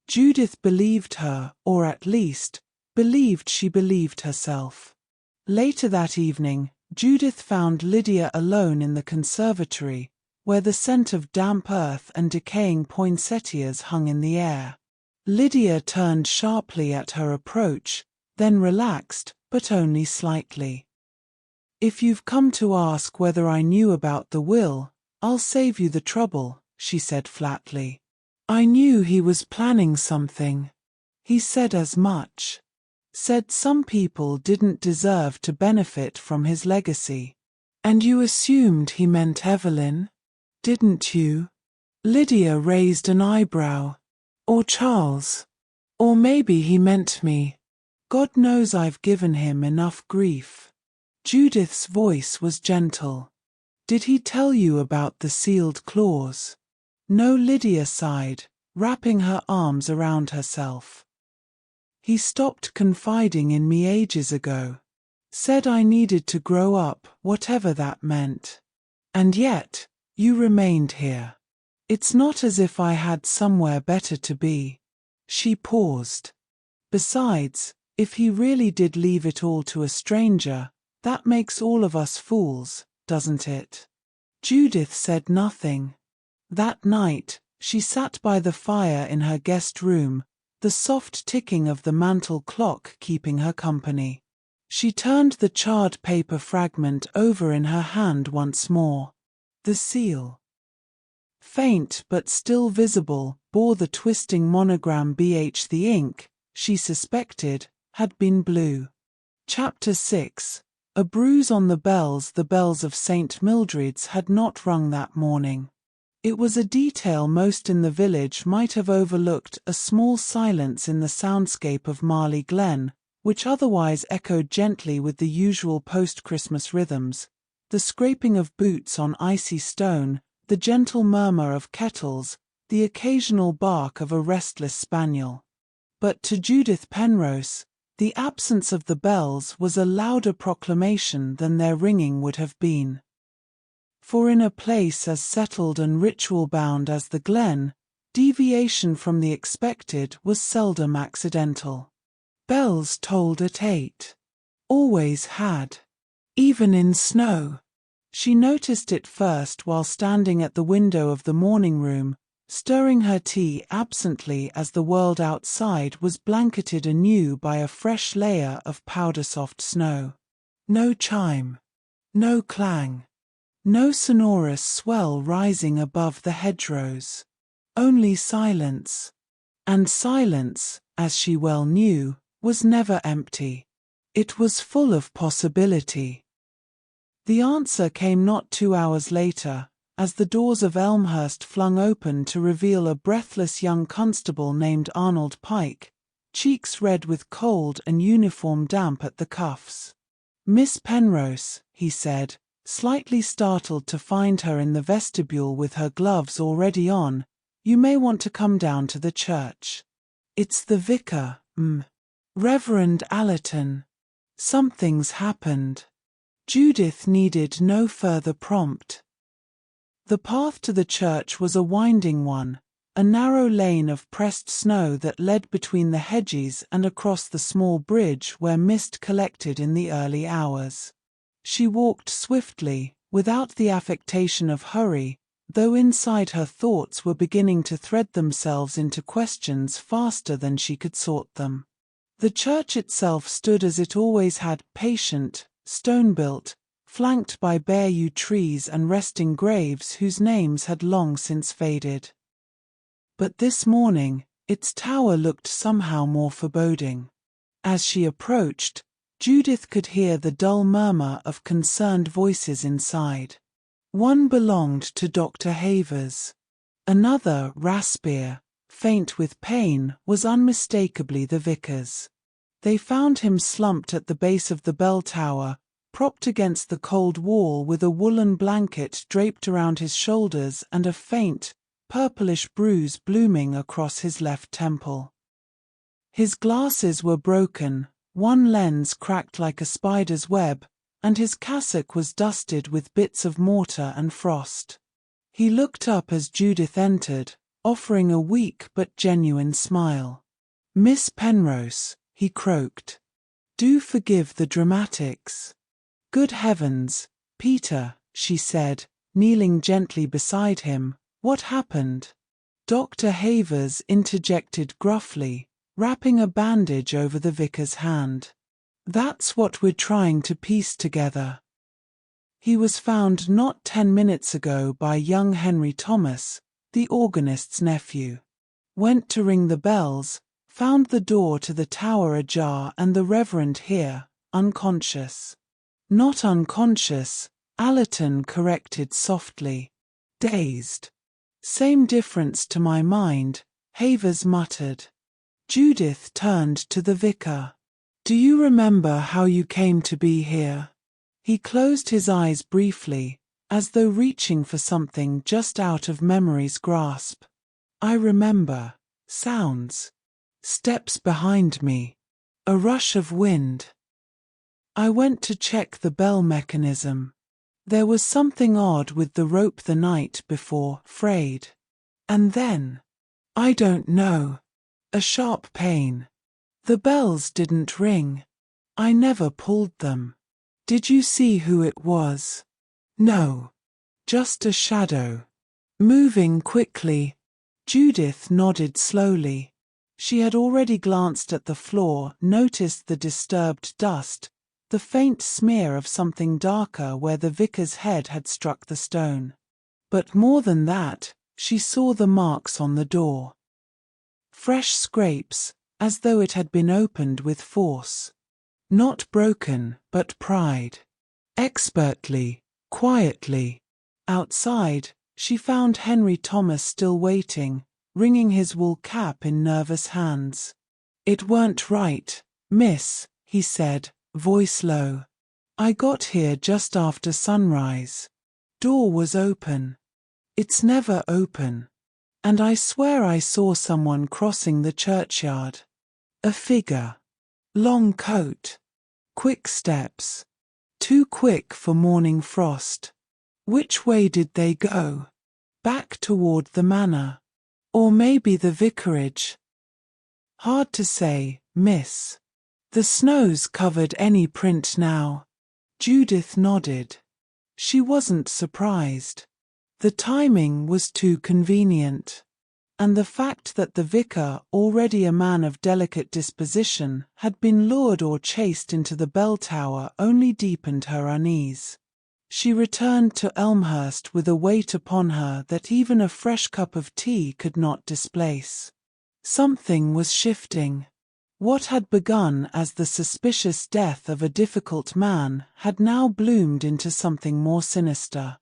Judith believed her, or at least, believed she believed herself. Later that evening, Judith found Lydia alone in the conservatory, where the scent of damp earth and decaying poinsettias hung in the air. Lydia turned sharply at her approach, then relaxed, but only slightly. If you've come to ask whether I knew about the will, I'll save you the trouble, she said flatly. I knew he was planning something. He said as much. Said some people didn't deserve to benefit from his legacy. And you assumed he meant Evelyn? Didn't you? Lydia raised an eyebrow. Or Charles. Or maybe he meant me. God knows I've given him enough grief. Judith's voice was gentle. Did he tell you about the sealed clause? No, Lydia sighed, wrapping her arms around herself. He stopped confiding in me ages ago. Said I needed to grow up, whatever that meant. And yet, you remained here. It's not as if I had somewhere better to be. She paused. Besides, if he really did leave it all to a stranger, that makes all of us fools, doesn't it? Judith said nothing. That night, she sat by the fire in her guest room, the soft ticking of the mantel clock keeping her company. She turned the charred paper fragment over in her hand once more. The seal. Faint but still visible, bore the twisting monogram BH. The ink, she suspected, had been blue. Chapter 6. A bruise on the bells of St. Mildred's had not rung that morning. It was a detail most in the village might have overlooked, a small silence in the soundscape of Marleigh Glen, which otherwise echoed gently with the usual post-Christmas rhythms, the scraping of boots on icy stone, the gentle murmur of kettles, the occasional bark of a restless spaniel. But to Judith Penrose, the absence of the bells was a louder proclamation than their ringing would have been. For in a place as settled and ritual-bound as the Glen, deviation from the expected was seldom accidental. Bells tolled at 8. Always had. Even in snow. She noticed it first while standing at the window of the morning room, stirring her tea absently as the world outside was blanketed anew by a fresh layer of powder-soft snow. No chime. No clang. No sonorous swell rising above the hedgerows. Only silence. And silence, as she well knew, was never empty. It was full of possibility. The answer came not 2 hours later, as the doors of Elmhurst flung open to reveal a breathless young constable named Arnold Pike, cheeks red with cold and uniform damp at the cuffs. "Miss Penrose," he said, slightly startled to find her in the vestibule with her gloves already on, "you may want to come down to the church. It's the vicar, Reverend Allerton. Something's happened." Judith needed no further prompt. The path to the church was a winding one, a narrow lane of pressed snow that led between the hedges and across the small bridge where mist collected in the early hours. She walked swiftly, without the affectation of hurry, though inside her thoughts were beginning to thread themselves into questions faster than she could sort them. The church itself stood as it always had, patient, stone-built, flanked by bare yew trees and resting graves whose names had long since faded. But this morning, its tower looked somehow more foreboding. As she approached, Judith could hear the dull murmur of concerned voices inside. One belonged to Dr. Havers. Another, raspier, faint with pain, was unmistakably the vicar's. They found him slumped at the base of the bell tower, propped against the cold wall with a woolen blanket draped around his shoulders and a faint, purplish bruise blooming across his left temple. His glasses were broken, one lens cracked like a spider's web, and his cassock was dusted with bits of mortar and frost. He looked up as Judith entered, offering a weak but genuine smile. "Miss Penrose," he croaked. "Do forgive the dramatics." "Good heavens, Peter," she said, kneeling gently beside him, "what happened?" Dr. Havers interjected gruffly, wrapping a bandage over the vicar's hand. "That's what we're trying to piece together. He was found not 10 minutes ago by young Henry Thomas, the organist's nephew. Went to ring the bells, found the door to the tower ajar and the Reverend here, unconscious." "Not unconscious," Allerton corrected softly. "Dazed." "Same difference to my mind," Havers muttered. Judith turned to the vicar. "Do you remember how you came to be here?" He closed his eyes briefly, as though reaching for something just out of memory's grasp. "I remember. Sounds. Steps behind me. A rush of wind. I went to check the bell mechanism. There was something odd with the rope the night before, frayed. And then, I don't know, a sharp pain. The bells didn't ring. I never pulled them. Did you see who it was?" "No. Just a shadow. Moving quickly." Judith nodded slowly. She had already glanced at the floor, noticed the disturbed dust, the faint smear of something darker where the vicar's head had struck the stone. But more than that, she saw the marks on the door. Fresh scrapes, as though it had been opened with force. Not broken, but pried. Expertly, quietly. Outside, she found Henry Thomas still waiting, wringing his wool cap in nervous hands. "It weren't right, miss," he said, voice low. "I got here just after sunrise. Door was open. It's never open. And I swear I saw someone crossing the churchyard. A figure. Long coat. Quick steps. Too quick for morning frost. Which way did they go? Back toward the manor. Or maybe the vicarage. Hard to say, miss. The snow's covered any print now." Judith nodded. She wasn't surprised. The timing was too convenient. And the fact that the vicar, already a man of delicate disposition, had been lured or chased into the bell tower only deepened her unease. She returned to Elmhurst with a weight upon her that even a fresh cup of tea could not displace. Something was shifting. What had begun as the suspicious death of a difficult man had now bloomed into something more sinister.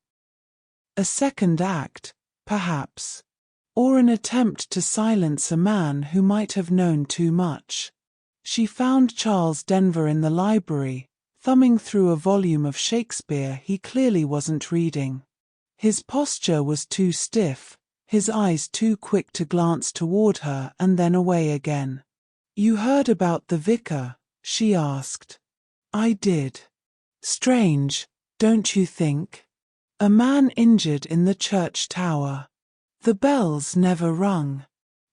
A second act, perhaps. Or an attempt to silence a man who might have known too much. She found Charles Denver in the library, thumbing through a volume of Shakespeare he clearly wasn't reading. His posture was too stiff, his eyes too quick to glance toward her and then away again. "You heard about the vicar?" she asked. "I did. Strange, don't you think? A man injured in the church tower. The bells never rung.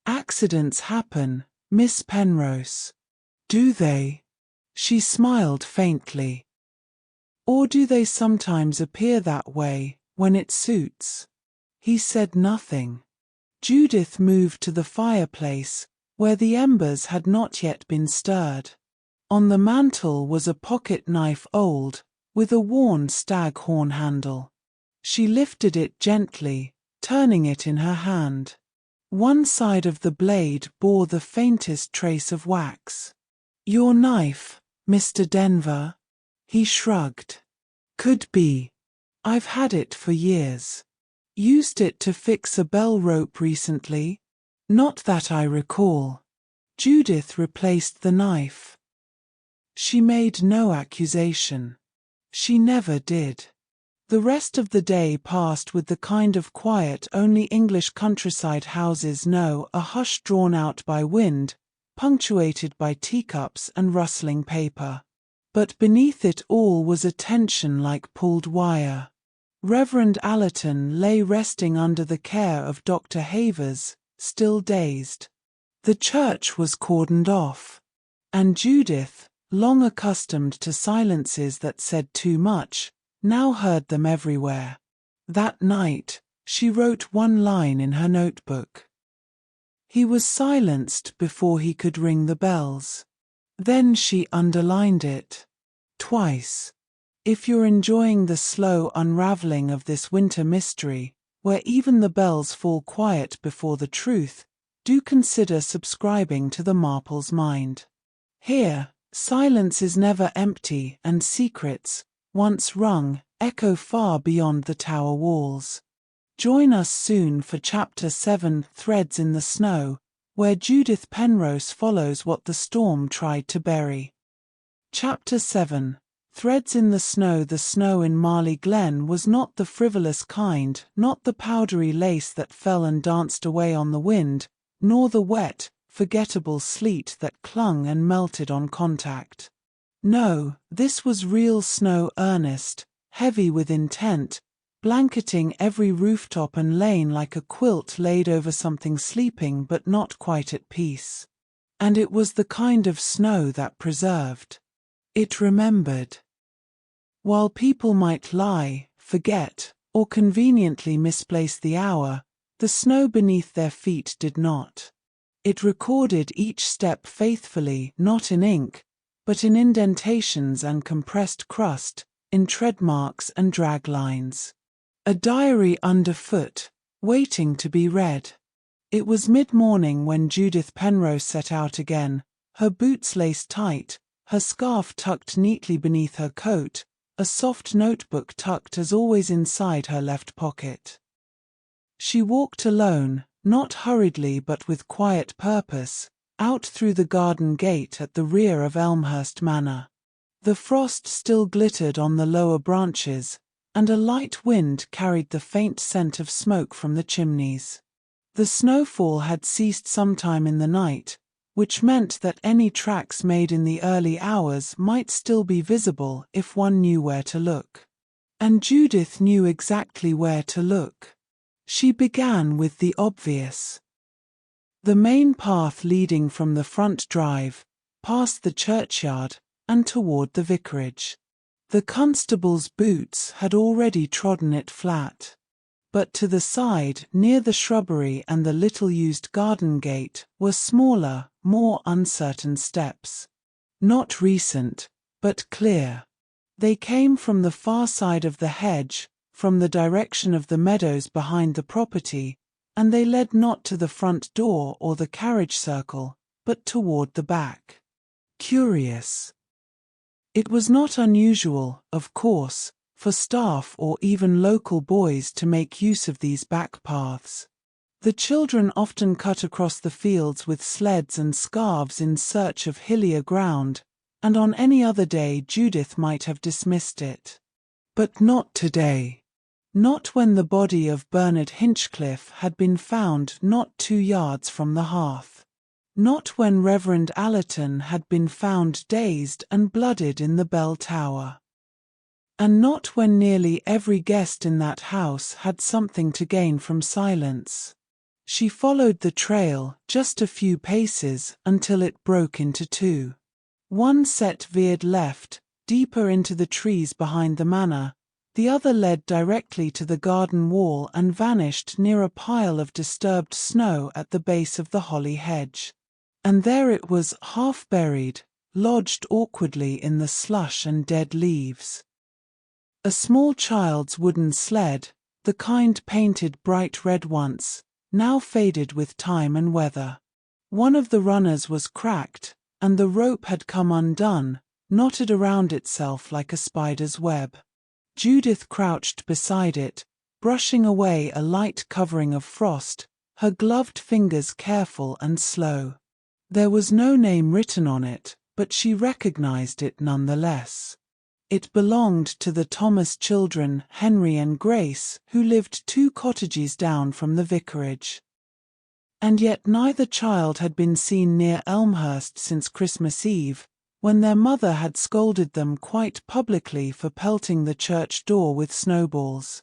Accidents happen, Miss Penrose." "Do they?" She smiled faintly. "Or do they sometimes appear that way, when it suits?" He said nothing. Judith moved to the fireplace, where the embers had not yet been stirred. On the mantel was a pocket knife old, with a worn stag-horn handle. She lifted it gently, turning it in her hand. One side of the blade bore the faintest trace of wax. "Your knife, Mr. Denver?" He shrugged. "Could be. I've had it for years. Used it to fix a bell rope recently? Not that I recall." Judith replaced the knife. She made no accusation. She never did. The rest of the day passed with the kind of quiet only English countryside houses know, a hush drawn out by wind, punctuated by teacups and rustling paper. But beneath it all was a tension like pulled wire. Reverend Allerton lay resting under the care of Dr. Havers, still dazed. The church was cordoned off. And Judith, long accustomed to silences that said too much, now heard them everywhere. That night, she wrote one line in her notebook. He was silenced before he could ring the bells. Then she underlined it. Twice. If you're enjoying the slow unraveling of this winter mystery, where even the bells fall quiet before the truth, do consider subscribing to the Marple's Mind. Here, silence is never empty and secrets, once rung, echo far beyond the tower walls. Join us soon for Chapter 7, Threads in the Snow, where Judith Penrose follows what the storm tried to bury. Chapter 7, Threads in the Snow. The snow in Marleigh Glen was not the frivolous kind, not the powdery lace that fell and danced away on the wind, nor the wet, forgettable sleet that clung and melted on contact. No, this was real snow, earnest, heavy with intent, blanketing every rooftop and lane like a quilt laid over something sleeping but not quite at peace. And it was the kind of snow that preserved. It remembered. While people might lie, forget, or conveniently misplace the hour, the snow beneath their feet did not. It recorded each step faithfully, not in ink, but in indentations and compressed crust, in tread marks and drag lines. A diary underfoot, waiting to be read. It was mid-morning when Judith Penrose set out again, her boots laced tight, her scarf tucked neatly beneath her coat, a soft notebook tucked as always inside her left pocket. She walked alone, not hurriedly but with quiet purpose, out through the garden gate at the rear of Elmhurst Manor. The frost still glittered on the lower branches, and a light wind carried the faint scent of smoke from the chimneys. The snowfall had ceased sometime in the night, which meant that any tracks made in the early hours might still be visible if one knew where to look. And Judith knew exactly where to look. She began with the obvious. The main path leading from the front drive, past the churchyard, and toward the vicarage. The constable's boots had already trodden it flat. But to the side, near the shrubbery and the little-used garden gate, were smaller, more uncertain steps. Not recent, but clear. They came from the far side of the hedge, from the direction of the meadows behind the property, and they led not to the front door or the carriage circle, but toward the back. Curious. It was not unusual, of course, for staff or even local boys to make use of these back paths. The children often cut across the fields with sleds and scarves in search of hillier ground, and on any other day Judith might have dismissed it. But not today. Not when the body of Bernard Hinchcliffe had been found not 2 yards from the hearth. Not when Reverend Allerton had been found dazed and blooded in the bell tower. And not when nearly every guest in that house had something to gain from silence. She followed the trail just a few paces until it broke into 2. One set veered left, deeper into the trees behind the manor, the other led directly to the garden wall and vanished near a pile of disturbed snow at the base of the holly hedge. And there it was, half buried, lodged awkwardly in the slush and dead leaves. A small child's wooden sled, the kind painted bright red once, now faded with time and weather. One of the runners was cracked, and the rope had come undone, knotted around itself like a spider's web. Judith crouched beside it, brushing away a light covering of frost, her gloved fingers careful and slow. There was no name written on it, but she recognized it nonetheless. It belonged to the Thomas children, Henry and Grace, who lived 2 cottages down from the vicarage. And yet neither child had been seen near Elmhurst since Christmas Eve, when their mother had scolded them quite publicly for pelting the church door with snowballs.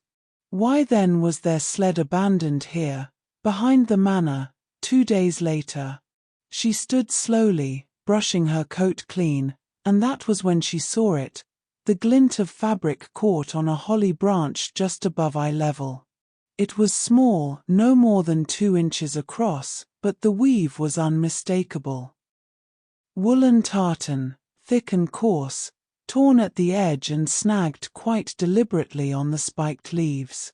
Why then was their sled abandoned here, behind the manor, 2 days later? She stood slowly, brushing her coat clean, and that was when she saw it, the glint of fabric caught on a holly branch just above eye level. It was small, no more than 2 inches across, but the weave was unmistakable. Woolen tartan, thick and coarse, torn at the edge and snagged quite deliberately on the spiked leaves.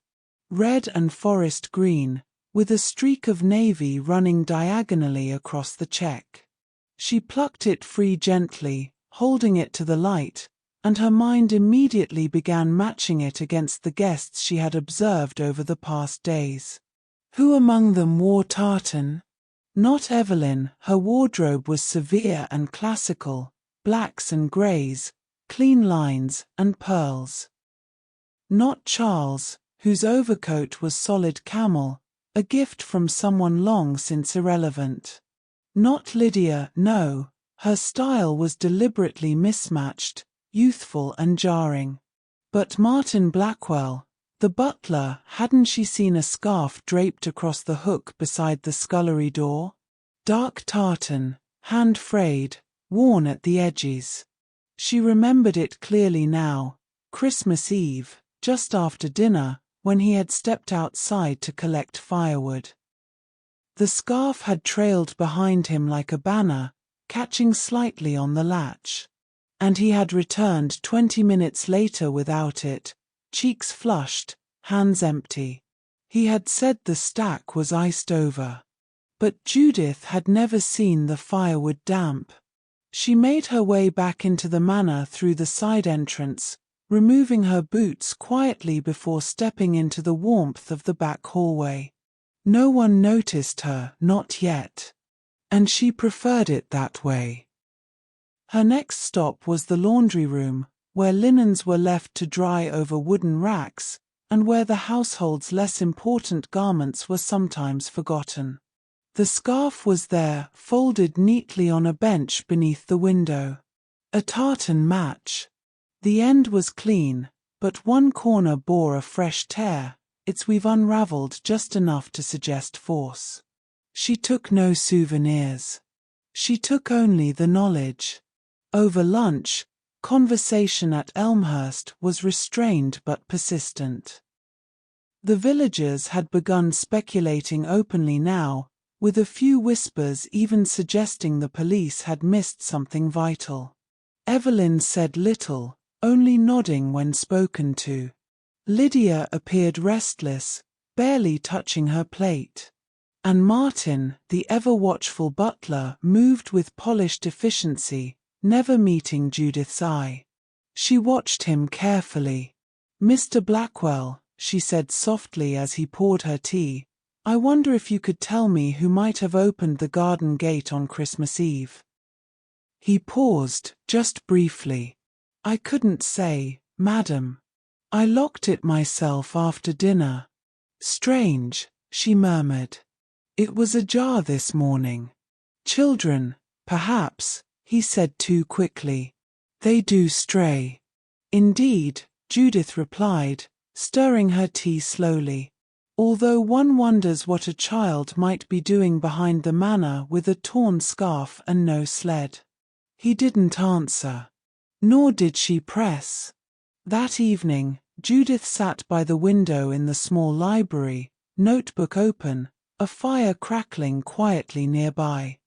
Red and forest green, with a streak of navy running diagonally across the check. She plucked it free gently, holding it to the light, and her mind immediately began matching it against the guests she had observed over the past days. Who among them wore tartan? Not Evelyn. Her wardrobe was severe and classical, blacks and greys, clean lines and pearls. Not Charles, whose overcoat was solid camel, a gift from someone long since irrelevant. Not Lydia, no, her style was deliberately mismatched, youthful and jarring. But Martin Blackwell, the butler, hadn't she seen a scarf draped across the hook beside the scullery door? Dark tartan, hand-frayed, worn at the edges. She remembered it clearly now, Christmas Eve, just after dinner, when he had stepped outside to collect firewood. The scarf had trailed behind him like a banner, catching slightly on the latch. And he had returned 20 minutes later without it, cheeks flushed, hands empty. He had said the stack was iced over. But Judith had never seen the firewood damp. She made her way back into the manor through the side entrance, removing her boots quietly before stepping into the warmth of the back hallway. No one noticed her, not yet. And she preferred it that way. Her next stop was the laundry room, where linens were left to dry over wooden racks, and where the household's less important garments were sometimes forgotten. The scarf was there, folded neatly on a bench beneath the window. A tartan match. The end was clean, but one corner bore a fresh tear, its weave unraveled just enough to suggest force. She took no souvenirs. She took only the knowledge. Over lunch, conversation at Elmhurst was restrained but persistent. The villagers had begun speculating openly now, with a few whispers even suggesting the police had missed something vital. Evelyn said little, only nodding when spoken to. Lydia appeared restless, barely touching her plate. And Martin, the ever-watchful butler, moved with polished efficiency, never meeting Judith's eye. She watched him carefully. "Mr. Blackwell," she said softly as he poured her tea, "I wonder if you could tell me who might have opened the garden gate on Christmas Eve." He paused, just briefly. "I couldn't say, madam. I locked it myself after dinner." "Strange," she murmured. "It was ajar this morning." "Children, perhaps," he said too quickly. "They do stray." "Indeed," Judith replied, stirring her tea slowly. "Although one wonders what a child might be doing behind the manor with a torn scarf and no sled." He didn't answer. Nor did she press. That evening, Judith sat by the window in the small library, notebook open, a fire crackling quietly nearby.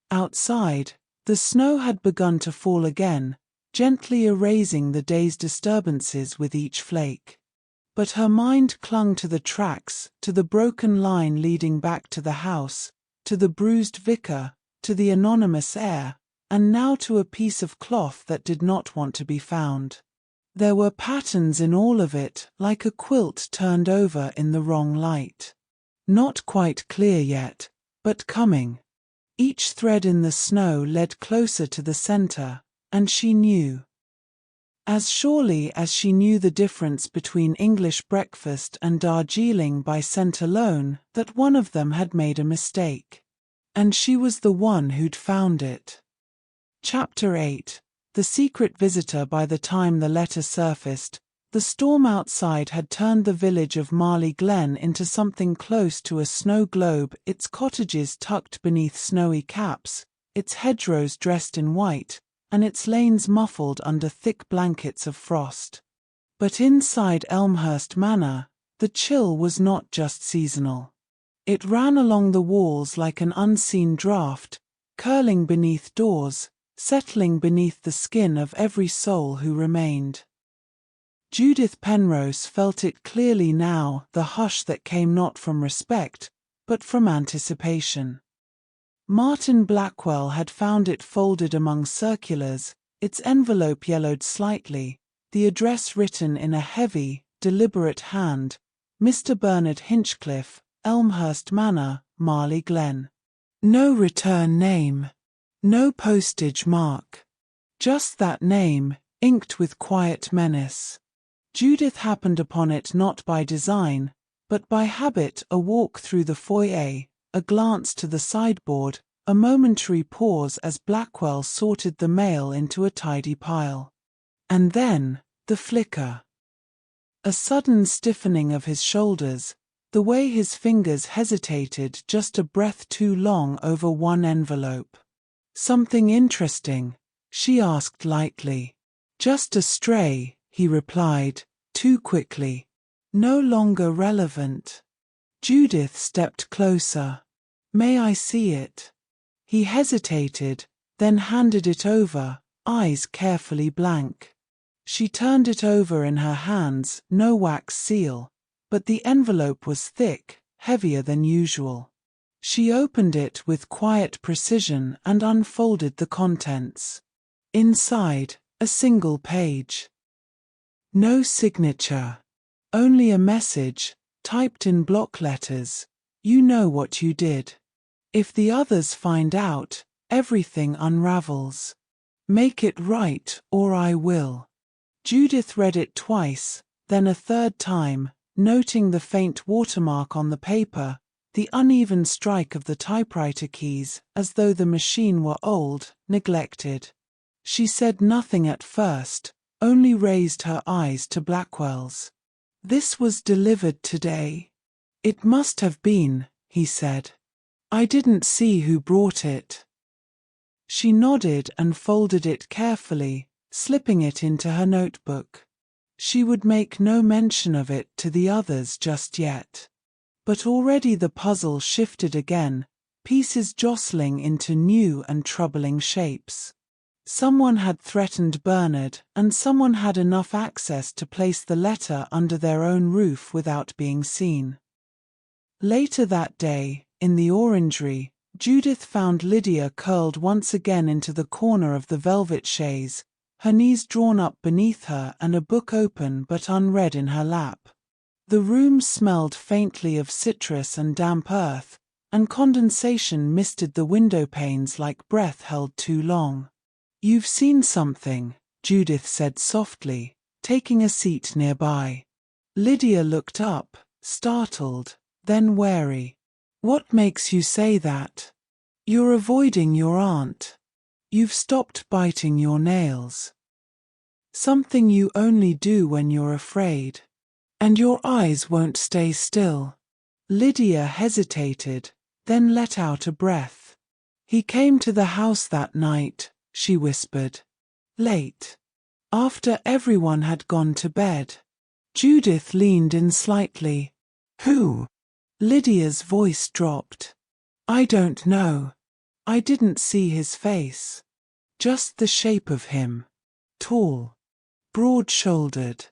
Outside, the snow had begun to fall again, gently erasing the day's disturbances with each flake. But her mind clung to the tracks, to the broken line leading back to the house, to the bruised vicar, to the anonymous heir, and now to a piece of cloth that did not want to be found. There were patterns in all of it, like a quilt turned over in the wrong light. Not quite clear yet, but coming. Each thread in the snow led closer to the center, and she knew. As surely as she knew the difference between English breakfast and Darjeeling by scent alone, that one of them had made a mistake. And she was the one who'd found it. Chapter 8. The secret visitor. By the time the letter surfaced, the storm outside had turned the village of Marleigh Glen into something close to a snow globe, its cottages tucked beneath snowy caps, its hedgerows dressed in white, and its lanes muffled under thick blankets of frost. But inside Elmhurst Manor, the chill was not just seasonal. It ran along the walls like an unseen draught, curling beneath doors, settling beneath the skin of every soul who remained. Judith Penrose felt it clearly now, the hush that came not from respect, but from anticipation. Martin Blackwell had found it folded among circulars, its envelope yellowed slightly, the address written in a heavy, deliberate hand, Mr. Bernard Hinchcliffe, Elmhurst Manor, Marleigh Glen. No return name. No postage mark. Just that name, inked with quiet menace. Judith happened upon it not by design, but by habit, a walk through the foyer, a glance to the sideboard, a momentary pause as Blackwell sorted the mail into a tidy pile. And then, the flicker. A sudden stiffening of his shoulders, the way his fingers hesitated just a breath too long over one envelope. "Something interesting?" she asked lightly. "Just a stray," he replied, too quickly. "No longer relevant." Judith stepped closer. "May I see it?" He hesitated, then handed it over, eyes carefully blank. She turned it over in her hands, no wax seal, but the envelope was thick, heavier than usual. She opened it with quiet precision and unfolded the contents. Inside, a single page. No signature. Only a message, typed in block letters. "You know what you did. If the others find out, everything unravels. Make it right or I will." Judith read it twice, then a third time, noting the faint watermark on the paper, the uneven strike of the typewriter keys, as though the machine were old, neglected. She said nothing at first, only raised her eyes to Blackwell's. "This was delivered today." "It must have been," he said. "I didn't see who brought it." She nodded and folded it carefully, slipping it into her notebook. She would make no mention of it to the others just yet. But already the puzzle shifted again, pieces jostling into new and troubling shapes. Someone had threatened Bernard, and someone had enough access to place the letter under their own roof without being seen. Later that day, in the orangery, Judith found Lydia curled once again into the corner of the velvet chaise, her knees drawn up beneath her and a book open but unread in her lap. The room smelled faintly of citrus and damp earth, and condensation misted the window panes like breath held too long. "You've seen something," Judith said softly, taking a seat nearby. Lydia looked up, startled, then wary. "What makes you say that? You're avoiding your aunt. You've stopped biting your nails. Something you only do when you're afraid. And your eyes won't stay still." Lydia hesitated, then let out a breath. "He came to the house that night," she whispered. "Late. After everyone had gone to bed." Judith leaned in slightly. "Who?" Lydia's voice dropped. "I don't know. I didn't see his face. Just the shape of him. Tall. Broad-shouldered.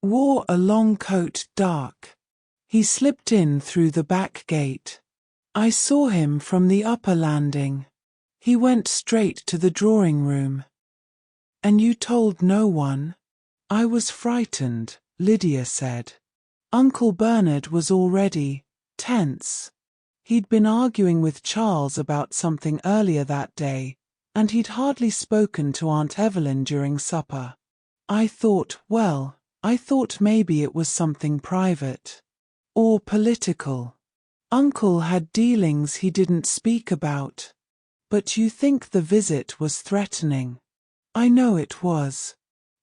Wore a long coat, dark. He slipped in through the back gate. I saw him from the upper landing. He went straight to the drawing room." "And you told no one?" "I was frightened," Lydia said. Uncle Bernard was already tense. He'd been arguing with Charles about something earlier that day, and he'd hardly spoken to Aunt Evelyn during supper. I thought maybe it was something private. Or political. Uncle had dealings he didn't speak about. But you think the visit was threatening?" "I know it was.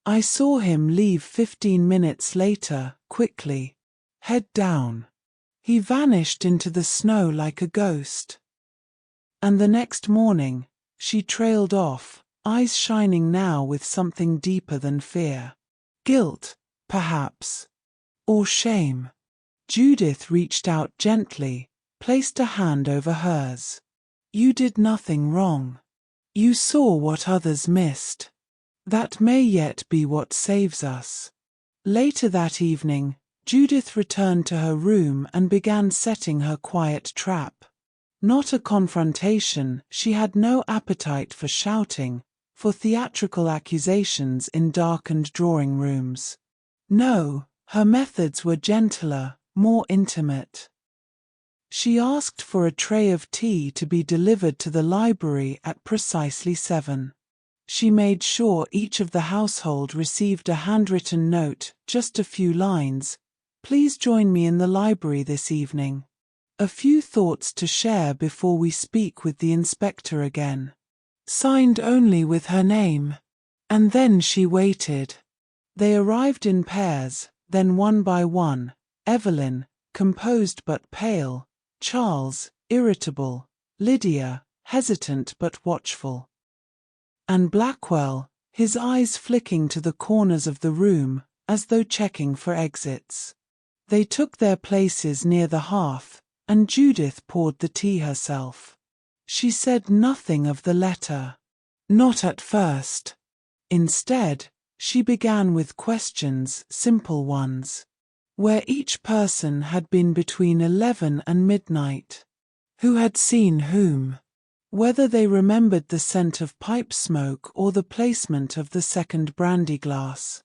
I saw him leave 15 minutes later, quickly. Head down. He vanished into the snow like a ghost." And the next morning, she trailed off, eyes shining now with something deeper than fear. Guilt, perhaps. Or shame. Judith reached out gently, placed a hand over hers. "You did nothing wrong. You saw what others missed. That may yet be what saves us." Later that evening, Judith returned to her room and began setting her quiet trap. Not a confrontation, she had no appetite for shouting, for theatrical accusations in darkened drawing rooms. No, her methods were gentler, more intimate. She asked for a tray of tea to be delivered to the library at precisely 7. She made sure each of the household received a handwritten note, just a few lines. "Please join me in the library this evening. A few thoughts to share before we speak with the inspector again." Signed only with her name. And then she waited. They arrived in pairs, then one by one. Evelyn, composed but pale. Charles, irritable. Lydia, hesitant but watchful. And Blackwell, his eyes flicking to the corners of the room, as though checking for exits. They took their places near the hearth, and Judith poured the tea herself. She said nothing of the letter. Not at first. Instead, she began with questions, simple ones. Where each person had been between 11 and midnight. Who had seen whom. Whether they remembered the scent of pipe smoke or the placement of the second brandy glass.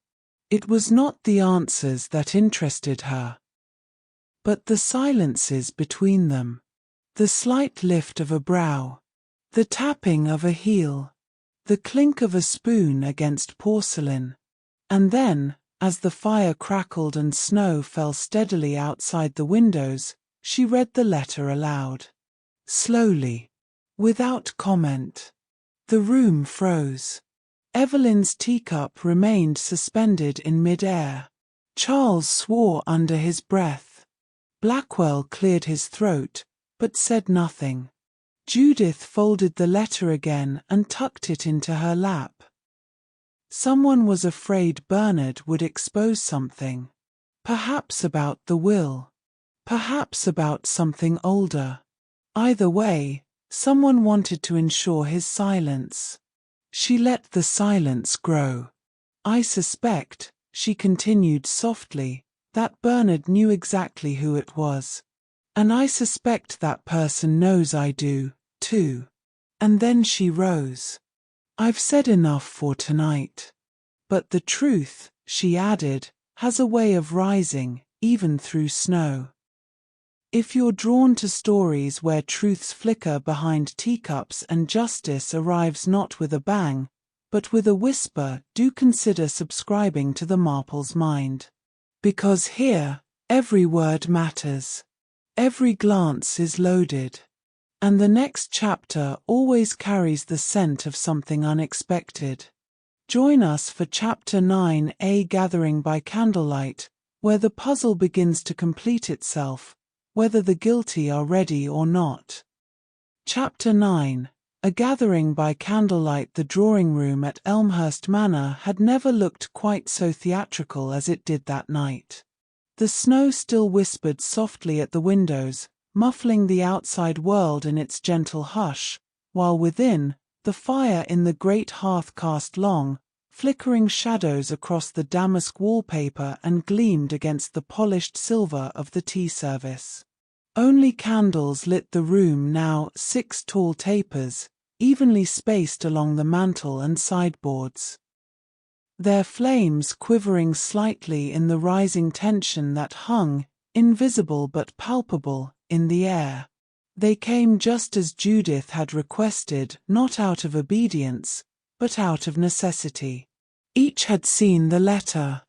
It was not the answers that interested her, but the silences between them. The slight lift of a brow. The tapping of a heel. The clink of a spoon against porcelain. And then, as the fire crackled and snow fell steadily outside the windows, she read the letter aloud. Slowly. Without comment. The room froze. Evelyn's teacup remained suspended in mid-air. Charles swore under his breath. Blackwell cleared his throat, but said nothing. Judith folded the letter again and tucked it into her lap. Someone was afraid Bernard would expose something. Perhaps about the will. Perhaps about something older. Either way, someone wanted to ensure his silence. She let the silence grow. I suspect, she continued softly, that Bernard knew exactly who it was. And I suspect that person knows I do, too. And then she rose. I've said enough for tonight. But the truth, she added, has a way of rising, even through snow. If you're drawn to stories where truths flicker behind teacups and justice arrives not with a bang, but with a whisper, do consider subscribing to the Marple's Mind. Because here, every word matters. Every glance is loaded. And the next chapter always carries the scent of something unexpected. Join us for Chapter 9, A Gathering by Candlelight, where the puzzle begins to complete itself, whether the guilty are ready or not. Chapter 9, A Gathering by Candlelight. The drawing room at Elmhurst Manor had never looked quite so theatrical as it did that night. The snow still whispered softly at the windows, muffling the outside world in its gentle hush, while within, the fire in the great hearth cast long, flickering shadows across the damask wallpaper and gleamed against the polished silver of the tea service. Only candles lit the room now, 6 tall tapers, evenly spaced along the mantel and sideboards. Their flames quivering slightly in the rising tension that hung, invisible but palpable, in the air. They came just as Judith had requested, not out of obedience, but out of necessity. Each had seen the letter.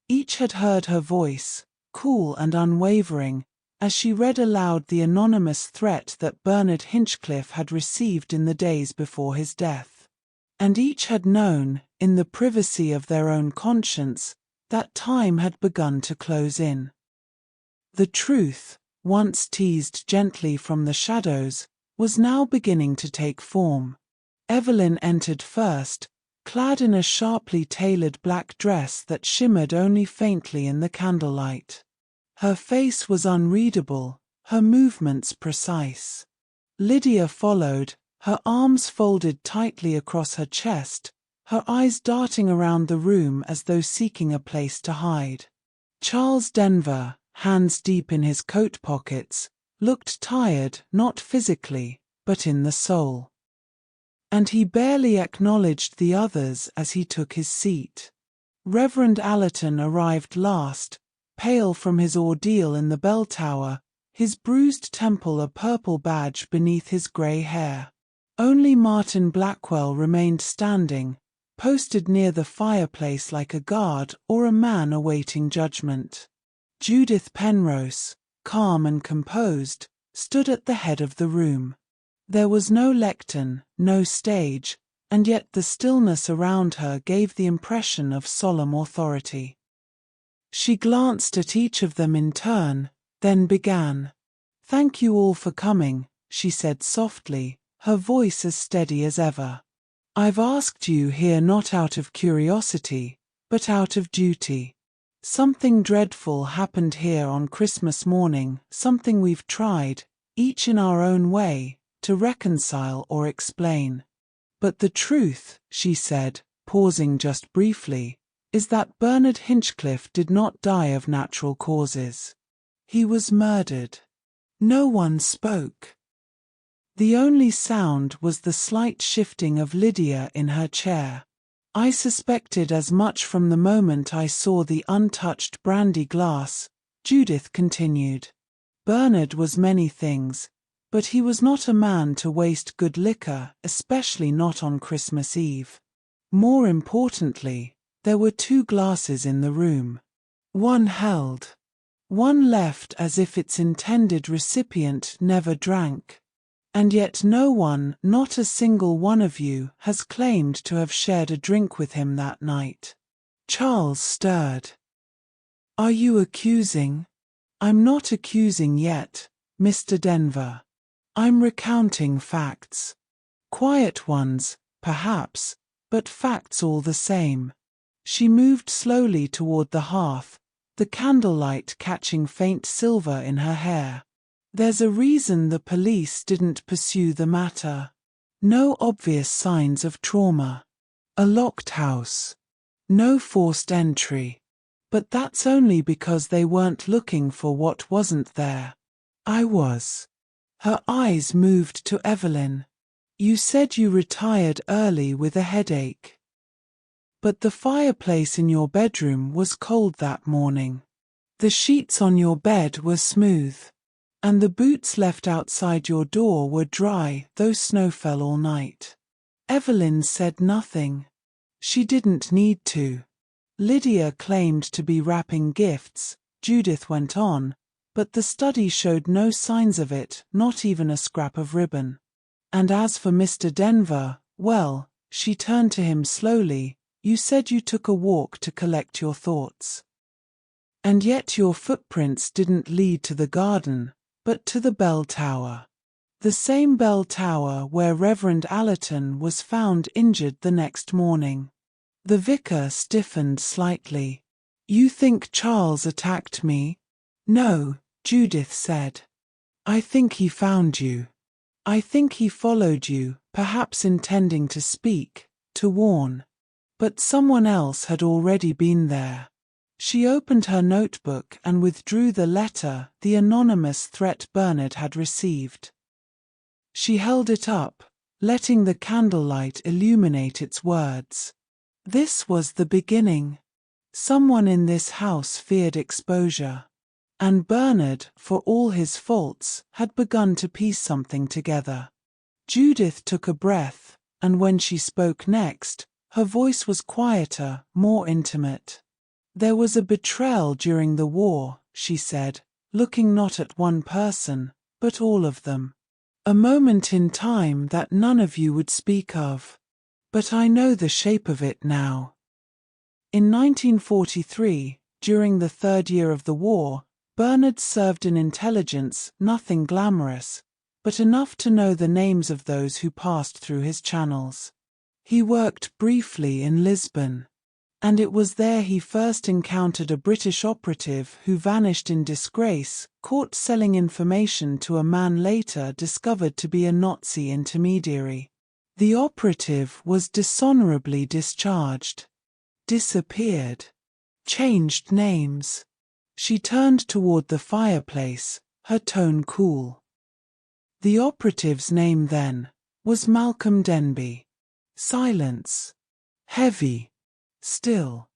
Each had heard her voice, cool and unwavering, as she read aloud the anonymous threat that Bernard Hinchcliffe had received in the days before his death. And each had known, in the privacy of their own conscience, that time had begun to close in. The truth, once teased gently from the shadows, was now beginning to take form. Evelyn entered first, clad in a sharply tailored black dress that shimmered only faintly in the candlelight. Her face was unreadable, her movements precise. Lydia followed, her arms folded tightly across her chest, her eyes darting around the room as though seeking a place to hide. Charles Denver, hands deep in his coat pockets, looked tired, not physically, but in the soul. And he barely acknowledged the others as he took his seat. Reverend Allerton arrived last, pale from his ordeal in the bell tower, his bruised temple a purple badge beneath his grey hair. Only Martin Blackwell remained standing, posted near the fireplace like a guard or a man awaiting judgment. Judith Penrose, calm and composed, stood at the head of the room. There was no lectern, no stage, and yet the stillness around her gave the impression of solemn authority. She glanced at each of them in turn, then began. "Thank you all for coming," she said softly, her voice as steady as ever. "I've asked you here not out of curiosity, but out of duty. Something dreadful happened here on Christmas morning, something we've tried, each in our own way, to reconcile or explain. But the truth," she said, pausing just briefly, "is that Bernard Hinchcliffe did not die of natural causes. He was murdered." No one spoke. The only sound was the slight shifting of Lydia in her chair. "I suspected as much from the moment I saw the untouched brandy glass," Judith continued. "Bernard was many things, but he was not a man to waste good liquor, especially not on Christmas Eve. More importantly, there were 2 glasses in the room. One held. One left as if its intended recipient never drank. And yet no one, not a single one of you, has claimed to have shared a drink with him that night." Charles stirred. "Are you accusing?" "I'm not accusing yet, Mr. Denver. I'm recounting facts. Quiet ones, perhaps, but facts all the same." She moved slowly toward the hearth, the candlelight catching faint silver in her hair. "There's a reason the police didn't pursue the matter. No obvious signs of trauma. A locked house. No forced entry. But that's only because they weren't looking for what wasn't there. I was. Her eyes moved to Evelyn. You said you retired early with a headache. But the fireplace in your bedroom was cold that morning. The sheets on your bed were smooth. And the boots left outside your door were dry, though snow fell all night. Evelyn said nothing. She didn't need to. Lydia claimed to be wrapping gifts, Judith went on, but the study showed no signs of it, not even a scrap of ribbon. And as for Mr. Denver, well, she turned to him slowly, you said you took a walk to collect your thoughts. And yet your footprints didn't lead to the garden, but to the bell tower. The same bell tower where Reverend Allerton was found injured the next morning. The vicar stiffened slightly. You think Charles attacked me? No, Judith said. I think he found you. I think he followed you, perhaps intending to speak, to warn. But someone else had already been there. She opened her notebook and withdrew the letter, the anonymous threat Bernard had received. She held it up, letting the candlelight illuminate its words. This was the beginning. Someone in this house feared exposure. And Bernard, for all his faults, had begun to piece something together. Judith took a breath, and when she spoke next, her voice was quieter, more intimate. There was a betrayal during the war, she said, looking not at one person, but all of them. A moment in time that none of you would speak of. But I know the shape of it now. In 1943, during the third year of the war, Bernard served in intelligence, nothing glamorous, but enough to know the names of those who passed through his channels. He worked briefly in Lisbon, and it was there he first encountered a British operative who vanished in disgrace, caught selling information to a man later discovered to be a Nazi intermediary. The operative was dishonorably discharged, disappeared, changed names. She turned toward the fireplace, her tone cool. The operative's name then was Malcolm Denby. Silence. Heavy. Still.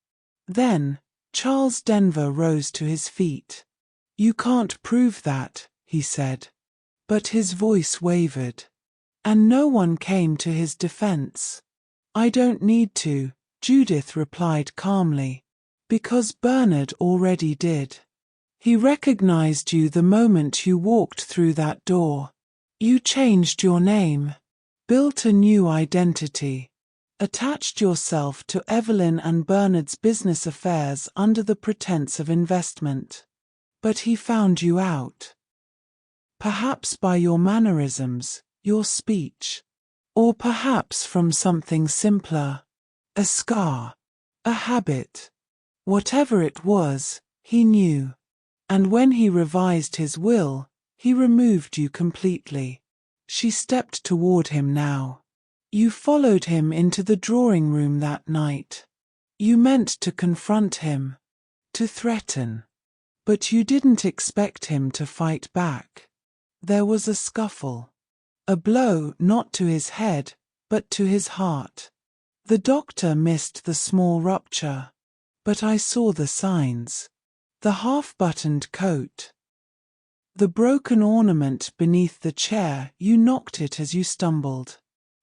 Then, Charles Denver rose to his feet. You can't prove that, he said. But his voice wavered. And no one came to his defense. I don't need to, Judith replied calmly. Because Bernard already did. He recognized you the moment you walked through that door. You changed your name. Built a new identity. Attached yourself to Evelyn and Bernard's business affairs under the pretense of investment. But he found you out. Perhaps by your mannerisms, your speech. Or perhaps from something simpler. A scar. A habit. Whatever it was, he knew. And when he revised his will, he removed you completely. She stepped toward him now. You followed him into the drawing room that night. You meant to confront him. To threaten. But you didn't expect him to fight back. There was a scuffle. A blow not to his head, but to his heart. The doctor missed the small rupture. But I saw the signs. The half-buttoned coat. The broken ornament beneath the chair, you knocked it as you stumbled.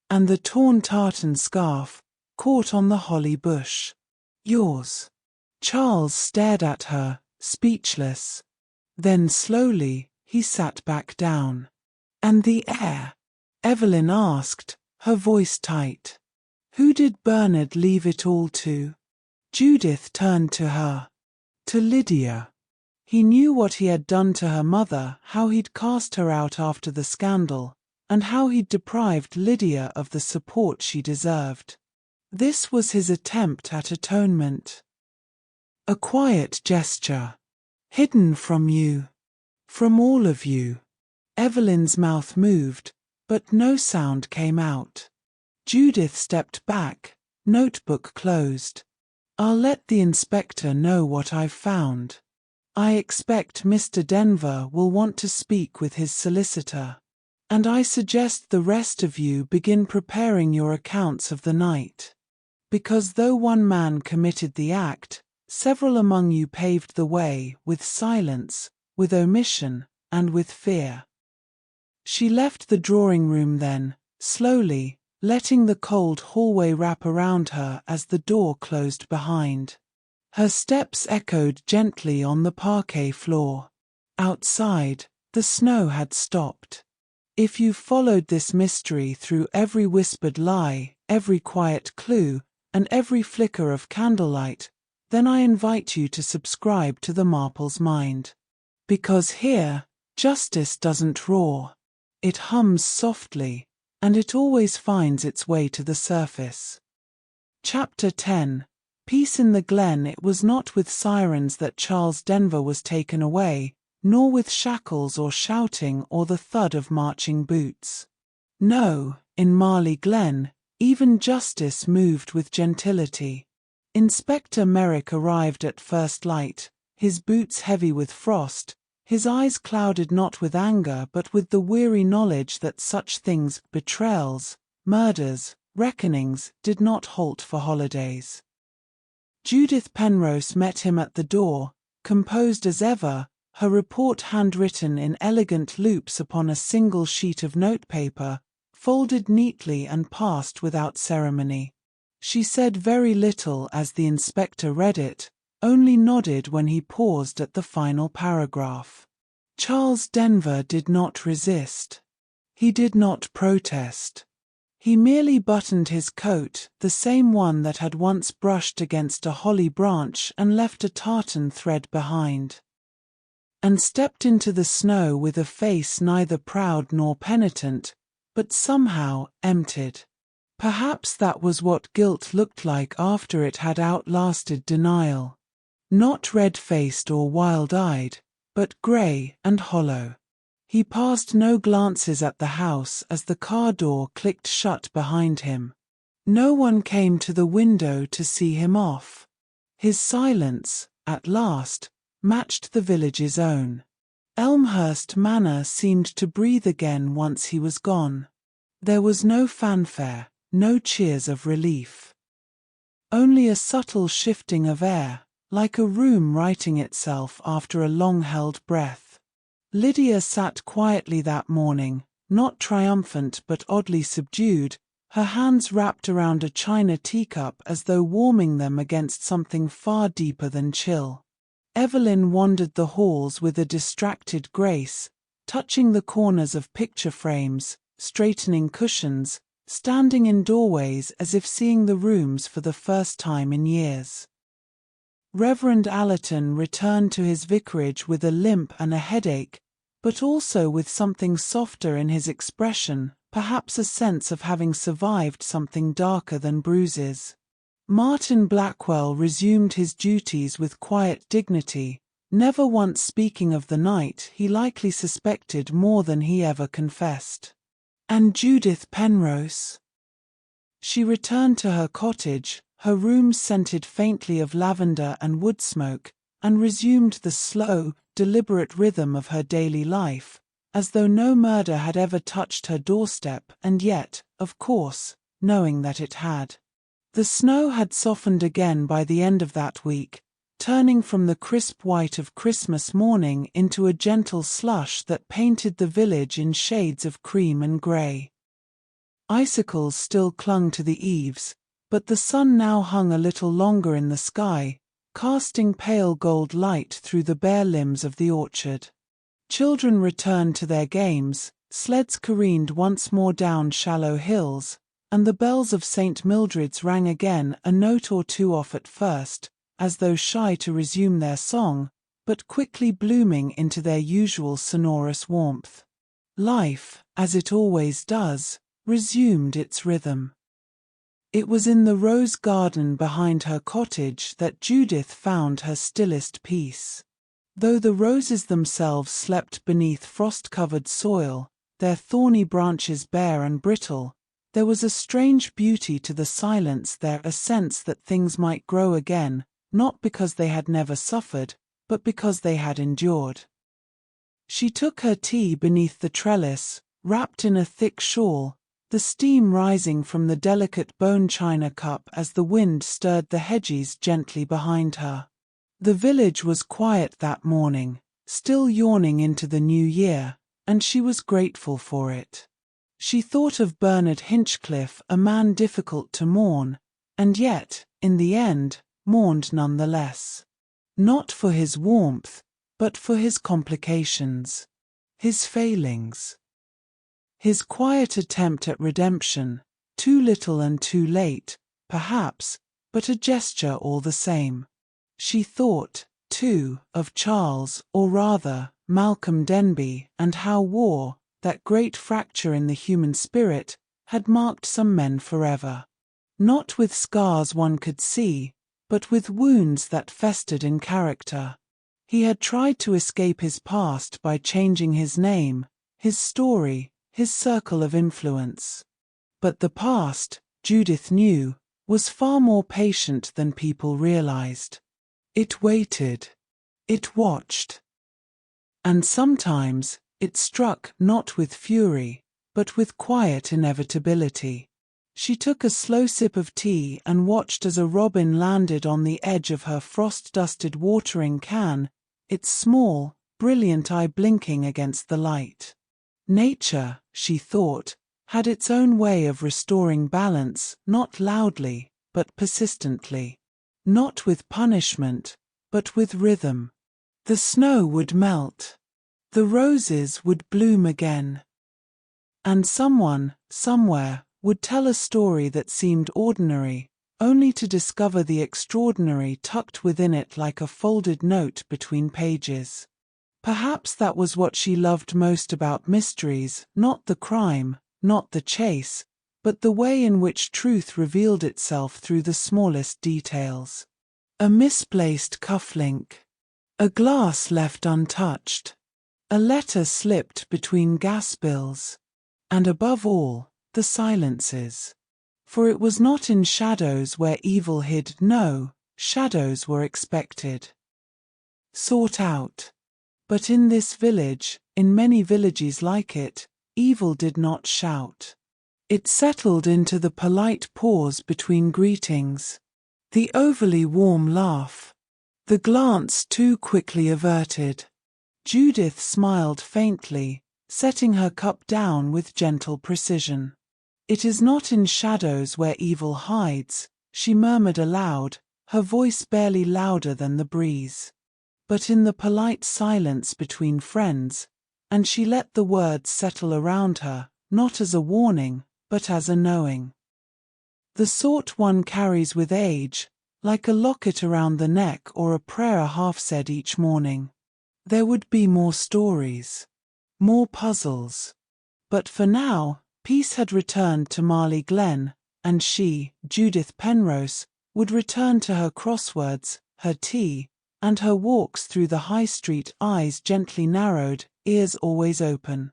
And the torn tartan scarf, caught on the holly bush. Yours. Charles stared at her, speechless. Then slowly, he sat back down. And the heir? Evelyn asked, her voice tight. Who did Bernard leave it all to? Judith turned to her. To Lydia. He knew what he had done to her mother, how he'd cast her out after the scandal, and how he'd deprived Lydia of the support she deserved. This was his attempt at atonement. A quiet gesture. Hidden from you. From all of you. Evelyn's mouth moved, but no sound came out. Judith stepped back, notebook closed. I'll let the inspector know what I've found. I expect Mr. Denver will want to speak with his solicitor. And I suggest the rest of you begin preparing your accounts of the night. Because though one man committed the act, several among you paved the way, with silence, with omission, and with fear. She left the drawing-room then, slowly, letting the cold hallway wrap around her as the door closed behind. Her steps echoed gently on the parquet floor. Outside, the snow had stopped. If you've followed this mystery through every whispered lie, every quiet clue, and every flicker of candlelight, then I invite you to subscribe to the Marple's Mind. Because here, justice doesn't roar. It hums softly, and it always finds its way to the surface. Chapter 10. Peace in the Glen. It was not with sirens that Charles Denver was taken away, nor with shackles or shouting or the thud of marching boots. No, in Marleigh Glen, even justice moved with gentility. Inspector Merrick arrived at first light, his boots heavy with frost, his eyes clouded not with anger but with the weary knowledge that such things, betrayals, murders, reckonings, did not halt for holidays. Judith Penrose met him at the door, composed as ever, her report handwritten in elegant loops upon a single sheet of notepaper, folded neatly and passed without ceremony. She said very little as the inspector read it, only nodded when he paused at the final paragraph. Charles Denver did not resist. He did not protest. He merely buttoned his coat, the same one that had once brushed against a holly branch and left a tartan thread behind, and stepped into the snow with a face neither proud nor penitent, but somehow emptied. Perhaps that was what guilt looked like after it had outlasted denial. Not red-faced or wild-eyed, but grey and hollow. He passed no glances at the house as the car door clicked shut behind him. No one came to the window to see him off. His silence, at last, matched the village's own. Elmhurst Manor seemed to breathe again once he was gone. There was no fanfare, no cheers of relief. Only a subtle shifting of air, like a room righting itself after a long-held breath. Lydia sat quietly that morning, not triumphant but oddly subdued, her hands wrapped around a china teacup as though warming them against something far deeper than chill. Evelyn wandered the halls with a distracted grace, touching the corners of picture frames, straightening cushions, standing in doorways as if seeing the rooms for the first time in years. Reverend Allerton returned to his vicarage with a limp and a headache, but also with something softer in his expression, perhaps a sense of having survived something darker than bruises. Martin Blackwell resumed his duties with quiet dignity, never once speaking of the night he likely suspected more than he ever confessed. And Judith Penrose? She returned to her cottage, her room scented faintly of lavender and wood smoke, and resumed the slow, deliberate rhythm of her daily life, as though no murder had ever touched her doorstep, and yet, of course, knowing that it had. The snow had softened again by the end of that week, turning from the crisp white of Christmas morning into a gentle slush that painted the village in shades of cream and grey. Icicles still clung to the eaves, but the sun now hung a little longer in the sky, casting pale gold light through the bare limbs of the orchard. Children returned to their games, sleds careened once more down shallow hills, and the bells of St. Mildred's rang again, a note or two off at first, as though shy to resume their song, but quickly blooming into their usual sonorous warmth. Life, as it always does, resumed its rhythm. It was in the rose garden behind her cottage that Judith found her stillest peace. Though the roses themselves slept beneath frost-covered soil, their thorny branches bare and brittle, There was a strange beauty to the silence there, a sense that things might grow again, not because they had never suffered, but because they had endured. She took her tea beneath the trellis, wrapped in a thick shawl, the steam rising from the delicate bone china cup as the wind stirred the hedges gently behind her. The village was quiet that morning, still yawning into the new year, and she was grateful for it. She thought of Bernard Hinchcliffe, a man difficult to mourn, and yet, in the end, mourned nonetheless. Not for his warmth, but for his complications, his failings. His quiet attempt at redemption, too little and too late, perhaps, but a gesture all the same. She thought, too, of Charles, or rather, Malcolm Denby, and how war, that great fracture in the human spirit, had marked some men forever. Not with scars one could see, but with wounds that festered in character. He had tried to escape his past by changing his name, his story, his circle of influence. But the past, Judith knew, was far more patient than people realized. It waited. It watched. And sometimes, it struck not with fury, but with quiet inevitability. She took a slow sip of tea and watched as a robin landed on the edge of her frost-dusted watering can, its small, brilliant eye blinking against the light. Nature, she thought, had its own way of restoring balance, not loudly, but persistently. Not with punishment, but with rhythm. The snow would melt. The roses would bloom again. And someone, somewhere, would tell a story that seemed ordinary, only to discover the extraordinary tucked within it like a folded note between pages. Perhaps that was what she loved most about mysteries, not the crime, not the chase, but the way in which truth revealed itself through the smallest details. A misplaced cufflink. A glass left untouched. A letter slipped between gas bills. And above all, the silences. For it was not in shadows where evil hid, no, shadows were expected. Sought out. But in this village, in many villages like it, evil did not shout. It settled into the polite pause between greetings. The overly warm laugh. The glance too quickly averted. Judith smiled faintly, setting her cup down with gentle precision. It is not in shadows where evil hides, she murmured aloud, her voice barely louder than the breeze. But in the polite silence between friends, and she let the words settle around her, not as a warning, but as a knowing. The sort one carries with age, like a locket around the neck or a prayer half said each morning. There would be more stories. More puzzles. But for now, peace had returned to Marleigh Glen, and she, Judith Penrose, would return to her crosswords, her tea, and her walks through the high street, eyes gently narrowed, ears always open.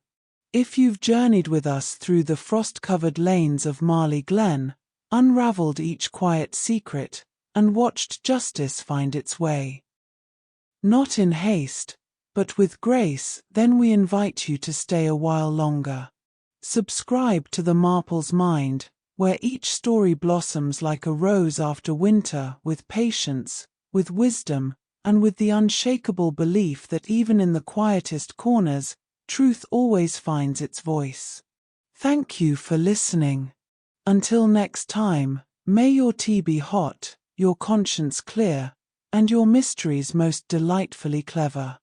If you've journeyed with us through the frost-covered lanes of Marleigh Glen, unravelled each quiet secret, and watched justice find its way. Not in haste, but with grace, then we invite you to stay a while longer. Subscribe to the Marple's Mind, where each story blossoms like a rose after winter, with patience, with wisdom, and with the unshakable belief that even in the quietest corners, truth always finds its voice. Thank you for listening. Until next time, may your tea be hot, your conscience clear, and your mysteries most delightfully clever.